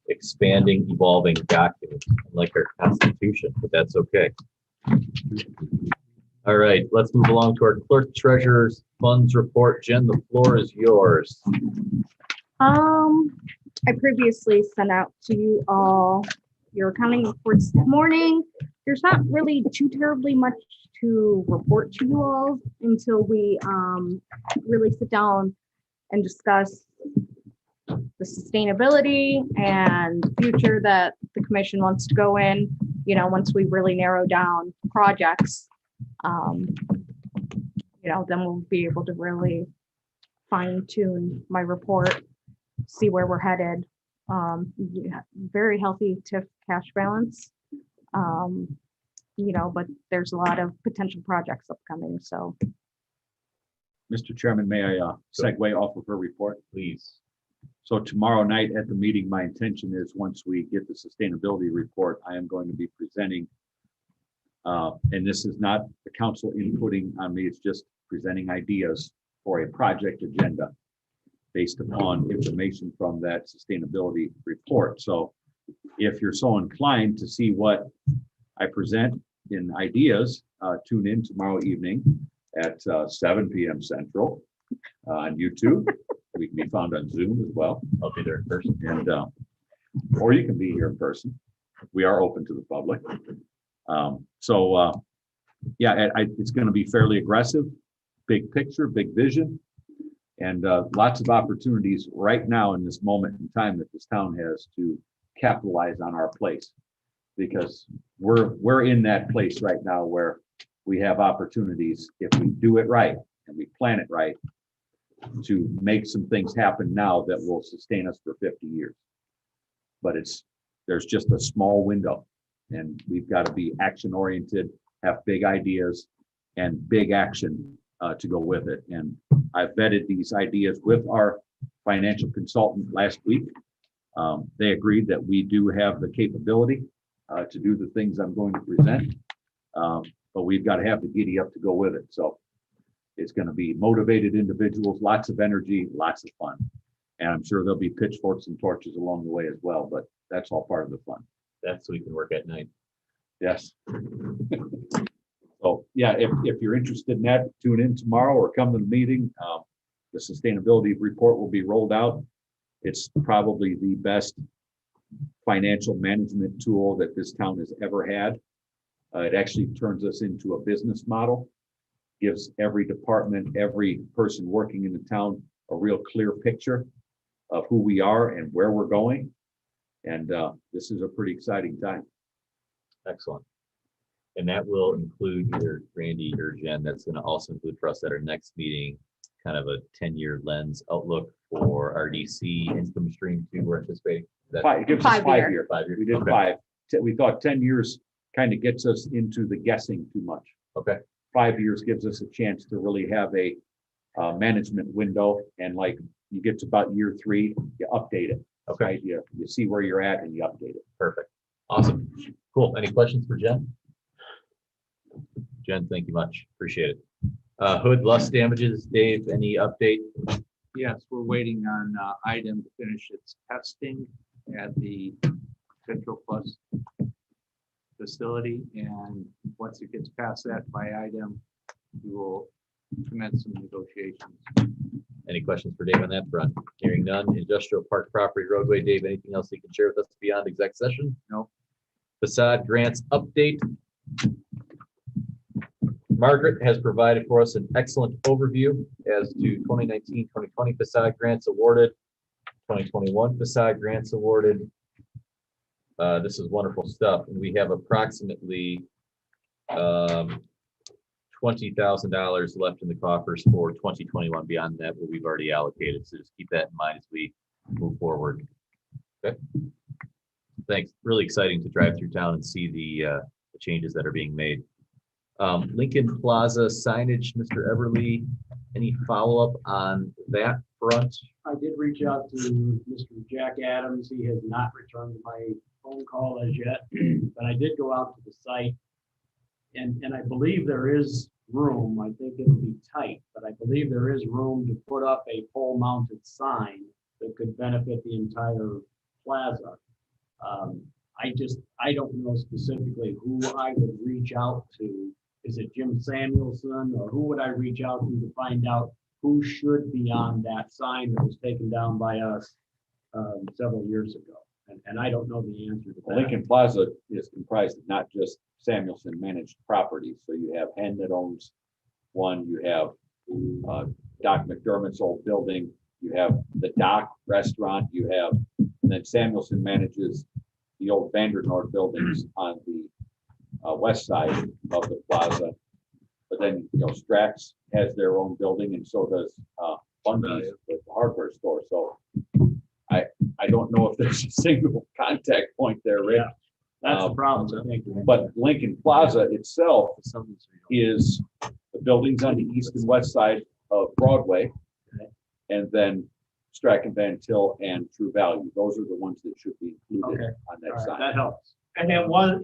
expanding, evolving document, like our Constitution, but that's okay. All right, let's move along to our clerk treasurer's funds report. Jen, the floor is yours. I previously sent out to you all your accounting reports this morning. There's not really too terribly much to report to you all until we really sit down and discuss the sustainability and future that the commission wants to go in, once we really narrow down projects, then we'll be able to really fine tune my report, see where we're headed. Very healthy TIF cash balance, but there's a lot of potential projects upcoming, so. Mr. Chairman, may I segue off of her report? Please. So tomorrow night at the meeting, my intention is once we get the sustainability report, I am going to be presenting, and this is not the council inputting on me, it's just presenting ideas for a project agenda based upon information from that sustainability report. So if you're so inclined to see what I present in ideas, tune in tomorrow evening at 7 p.m. Central on YouTube. We can be found on Zoom as well. I'll be there in person. And or you can be here in person. We are open to the public. It's going to be fairly aggressive, big picture, big vision, and lots of opportunities right now in this moment in time that this town has to capitalize on our place, because we're in that place right now where we have opportunities if we do it right and we plan it right to make some things happen now that will sustain us for 50 years. But there's just a small window, and we've got to be action oriented, have big ideas and big action to go with it. And I vetted these ideas with our financial consultant last week. They agreed that we do have the capability to do the things I'm going to present, but we've got to have the giddy up to go with it. So it's going to be motivated individuals, lots of energy, lots of fun. And I'm sure there'll be pitchforks and torches along the way as well, but that's all part of the fun. That's so we can work at night. Yes. So yeah, if you're interested in that, tune in tomorrow or come to the meeting. The sustainability report will be rolled out. It's probably the best financial management tool that this town has ever had. It actually turns us into a business model, gives every department, every person working in the town a real clear picture of who we are and where we're going. And this is a pretty exciting time. Excellent. And that will include either Randy or Jen. That's going to also include for us at our next meeting, kind of a 10-year lens outlook for RDC income stream too. We're anticipating that. It gives us 5 year. 5 years. We did 5. We thought 10 years kind of gets us into the guessing too much. Okay. 5 years gives us a chance to really have a management window, and like you get to about year 3, you update it. Okay. Right? You see where you're at and you update it. Perfect. Awesome. Cool. Any questions for Jen? Jen, thank you much. Appreciate it. Hood Lust damages. Dave, any update? Yes, we're waiting on IDEM to finish its testing at the Central Plus facility, and once it gets past that by IDEM, we will commence some negotiations. Any questions for Dave on that front? Hearing none. Industrial Park Property Roadway. Dave, anything else you can share with us beyond exec session? No. Facade grants update. Margaret has provided for us an excellent overview as to 2019-2020 facade grants awarded, 2021 facade grants awarded. This is wonderful stuff. And we have approximately $20,000 left in the coffers for 2021 beyond that, what we've already allocated. So just keep that in mind as we move forward. Thanks. Really exciting to drive through town and see the changes that are being made. Lincoln Plaza signage, Mr. Everly, any follow-up on that front? I did reach out to Mr. Jack Adams. He has not returned my phone call as yet, but I did go out to the site. And I believe there is room. I think it'll be tight, but I believe there is room to put up a pole mounted sign that could benefit the entire plaza. I don't know specifically who I would reach out to. Is it Jim Samuelson, or who would I reach out to find out who should be on that sign that was taken down by us several years ago? And I don't know the answer to that. Lincoln Plaza is comprised of not just Samuelson managed properties. So you have Henn that owns one, you have Doc McDermott's old building, you have the Doc restaurant, you have, and then Samuelson manages the old Vandernoord buildings on the west side of the plaza. But then, Strax has their own building, and so does Bundy's with the hardware store. So I don't know if there's a single contact point there, Rick. Yeah, that's the problem, I think. But Lincoln Plaza itself is the buildings on the east and west side of Broadway, and then Strack and Van Til and True Value. Those are the ones that should be included on that sign. That helps. And it was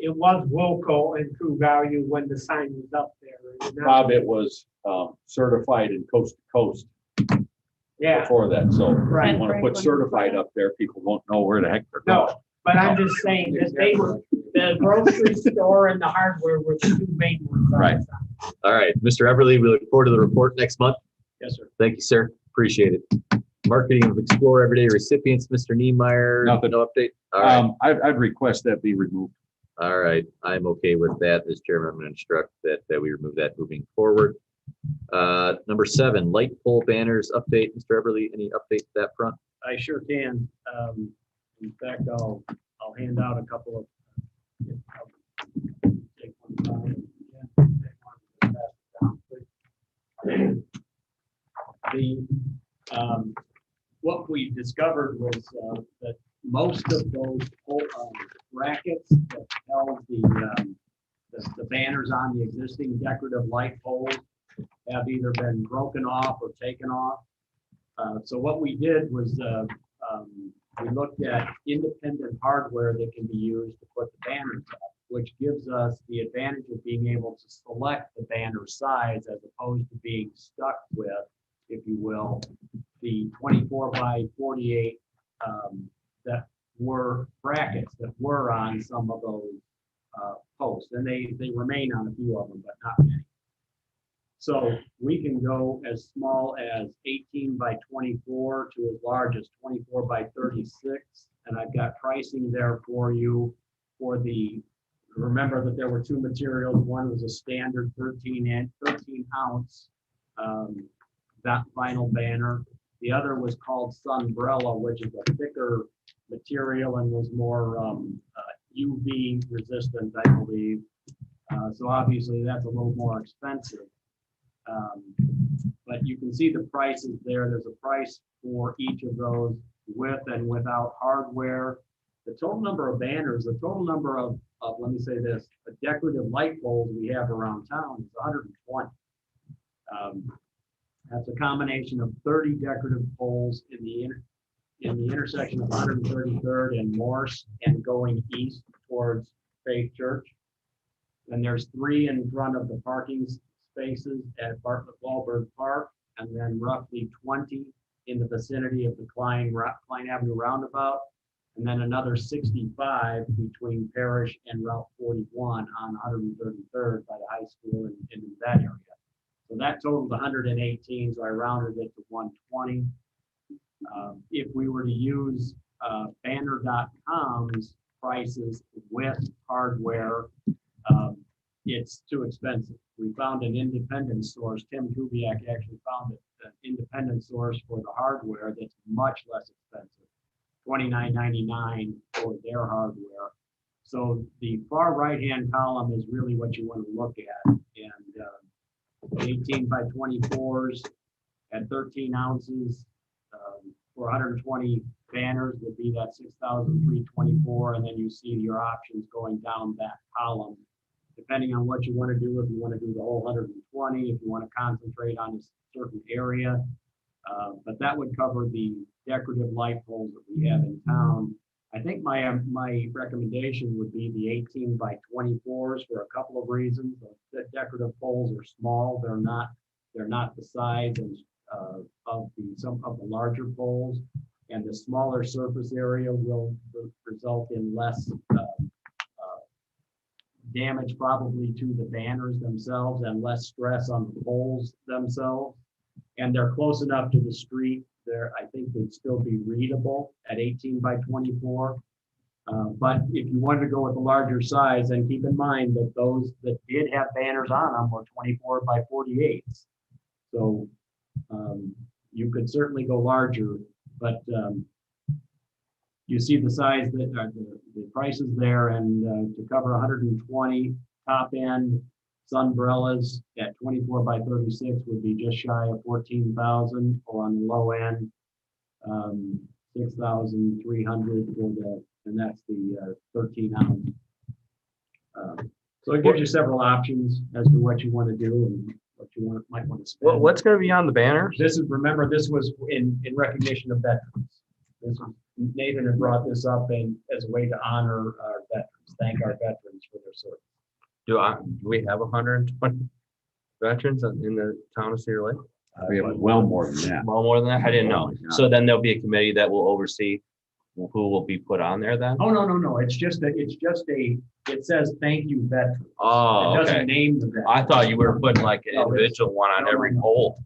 Wilco and True Value when the sign was up there. Rob, it was certified and coast to coast before that. So if you want to put certified up there, people won't know where the heck they're going. No, but I'm just saying that they were, the grocery store and the hardware were the two main ones. Right. All right, Mr. Everly, we look forward to the report next month. Yes, sir. Thank you, sir. Appreciate it. Marketing of Explore Everyday recipients, Mr. Niemeyer. Nothing. No update. All right. I'd request that be removed. All right, I'm okay with that. As chairman, I'm going to instruct that we remove that moving forward. Number 7, light pole banners update. Mr. Everly, any update to that front? I sure can. In fact, I'll hand out a couple of. Take one down. Yeah, take one, pass it down, please. What we discovered was that most of those brackets that held the banners on the existing decorative light poles have either been broken off or taken off. So what we did was we looked at independent hardware that can be used to put the banners up, which gives us the advantage of being able to select the banner size as opposed to being stuck with, if you will, the 24 by 48 that were brackets that were on some of those posts, and they remain on a few of them, but not many. So we can go as small as 18 by 24 to as large as 24 by 36. And I've got pricing there for you for remember that there were two materials. One was a standard 13 ounce that vinyl banner. The other was called Sunbrella, which is a thicker material and was more UV resistant, I believe. So obviously that's a little more expensive. But you can see the prices there. There's a price for each of those with and without hardware. The total number of banners, the total number of let me say this, decorative light poles we have around town is 120. That's a combination of 30 decorative poles in the intersection of 133rd and Morse and going east towards Faith Church. Then there's 3 in front of the parking spaces at Bartlett Wahlberg Park, and then roughly 20 in the vicinity of the Klein Avenue roundabout, and then another 65 between Parish and Route 41 on 133rd by the high school and in that area. So that totaled 118, so I rounded it to 120. If we were to use banner.com's prices with hardware, it's too expensive. We found an independent source. Tim Kubiak actually found an independent source for the hardware that's much less expensive, $29.99 for their hardware. So the far right-hand column is really what you want to look at. And 18 by 24s at 13 ounces, for 120 banners would be that 6,324, and then you see your options going down that column, depending on what you want to do. If you want to do the whole 120, if you want to concentrate on a certain area, but that would cover the decorative light poles that we have in town. I think my recommendation would be the 18 by 24s for a couple of reasons. The decorative poles are small; they're not the size of some of the larger poles, and the smaller surface area will result in less damage probably to the banners themselves and less stress on the poles themselves. And they're close enough to the street. I think they'd still be readable at 18 by 24. But if you wanted to go with a larger size, then keep in mind that those that did have banners on them were 24 by 48. So you could certainly go larger, but you see the size that the prices there, and to cover 120 top end sunbrellas at 24 by 36 would be just shy of 14,000, or on the low end 6,300 and that's the 13 ounce. So it gives you several options as to what you want to do and what you might want to spend. What's going to be on the banners? Remember, this was in recognition of veterans. Nathan had brought this up as a way to honor our veterans, thank our veterans for their service. Do we have 120 veterans in the town of Cedar Lake? We have well more than that. Well, more than that? I didn't know. So then there'll be a committee that will oversee who will be put on there then? Oh, no. It says thank you, veterans. Oh, It doesn't okay. name the veterans. I thought you were putting like an individual one on every pole.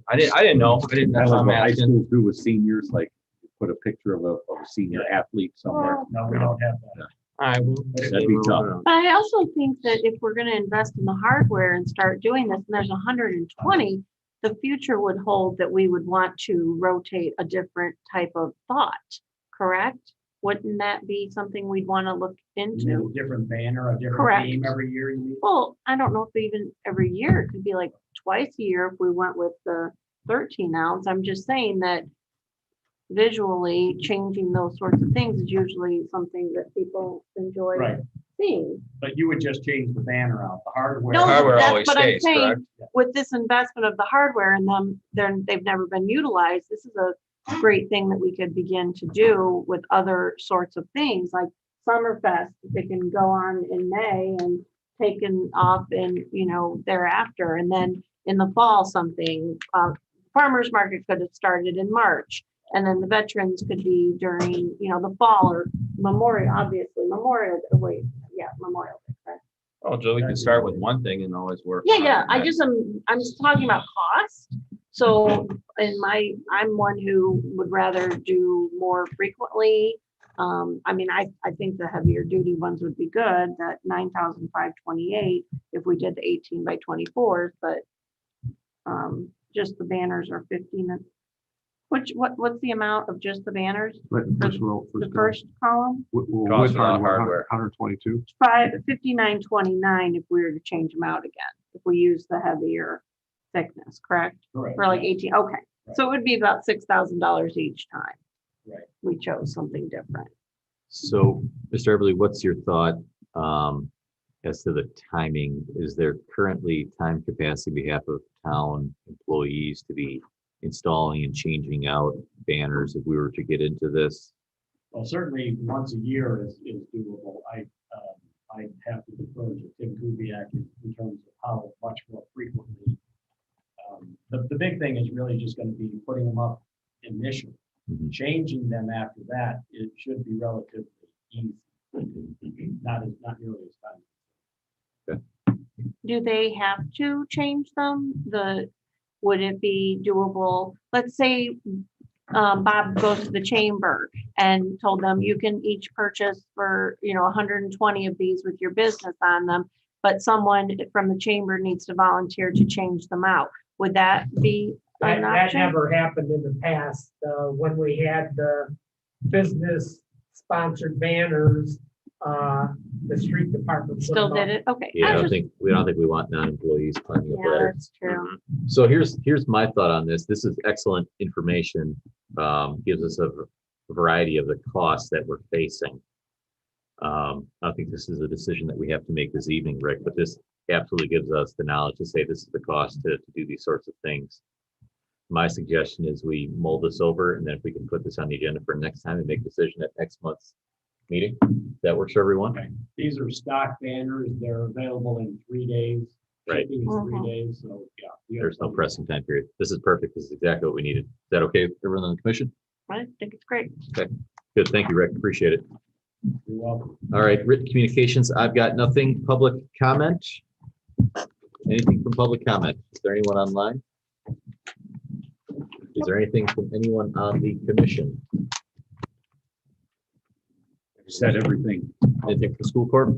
I didn't know. That's what I'm High asking. schools do with seniors, like put a picture of a senior athlete somewhere. No, we don't have that. All right. Well, That'd be tough. But I also think that if we're gonna invest in the hardware and start doing this, and there's 120, the future would hold that we would want to rotate a different type of thought, correct? Wouldn't that be something we'd want to look You into? mean a different banner, a different Correct. theme every year, you mean? Well, I don't know if even every year, it could be like twice a year if we went with the 13 ounce. I'm just saying that visually changing those sorts of things is usually something that people enjoy Right. seeing. But you would just change the banner out, the hardware. No, Hardware that's always what I'm stays, saying. correct? With this investment of the hardware in them, they've never been utilized. This is a great thing that we could begin to do with other sorts of things like Summerfest. They can go on in May and taken off in, thereafter. And then in the fall, something, farmers market could have started in March. And then the veterans could be during, the fall or Memorial Day, correct? Oh, Joe, we can start with one thing and always work. Yeah. on I'm just talking about cost. So I'm one who would rather do more frequently. I think the heavier duty ones would be good, that 9,528 if we did the 18 by 24s, but just the banners are 15. What's the amount of just the banners? The first column? Cost of hardware. 122. 59.29 if we were to change them out again, if we use the heavier thickness, correct? Correct. For like 18, okay. So it would be about $6,000 each time. Right. We chose something different. So, Mr. Eberly, what's your thought as to the timing? Is there currently time capacity on behalf of town employees to be installing and changing out banners if we were to get into this? Well, certainly once a year is doable. I have to defer to Tim Kubiak in terms of how much more frequently. The big thing is really just going to be putting them up initially. Mhm. Changing them after that, it should be relatively easy. Not nearly as fast. Do they have to change them? Would it be doable? Let's say Bob goes to the chamber and told them you can each purchase for 120 of these with your business on them, but someone from the chamber needs to volunteer to change them out. Would that be an That option? never happened in the past, when we had the business sponsored banners. the street department. put Still them up. did it? Okay. Yeah, I I don't was think we want non-employees climbing up Yeah, ladders. that's true. So here's my thought on this. This is excellent information. Gives us a variety of the costs that we're facing. I don't think this is a decision that we have to make this evening, Rick, but this absolutely gives us the knowledge to say this is the cost to do these sorts of things. My suggestion is we mull this over, and then if we can put this on the agenda for next time and make a decision at next month's meeting, that works for everyone. These are stock banners. They're available in 3 days. Right. Shipping is 3 days, so yeah. you have There's no plenty. pressing time period. This is perfect. This is exactly what we needed. Is that okay with everyone on the commission? I think it's great. Good. Thank you, Rick. Appreciate it. You're welcome. All right, written communications. I've got nothing. Public comment? Anything from public comment? Is there anyone online? Is there anything from anyone on the commission? Said everything. Anything from school corp?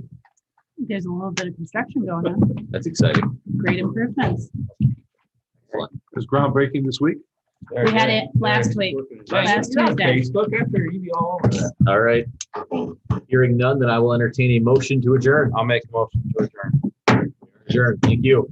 There's a little bit of construction going on. That's exciting. Great improvements. Is groundbreaking this week? We had it last week, last Tuesday. Facebook after you be all over that. All right. Hearing none, then I will entertain a motion to adjourn. I'll make a motion to adjourn. Adjourn. Thank you.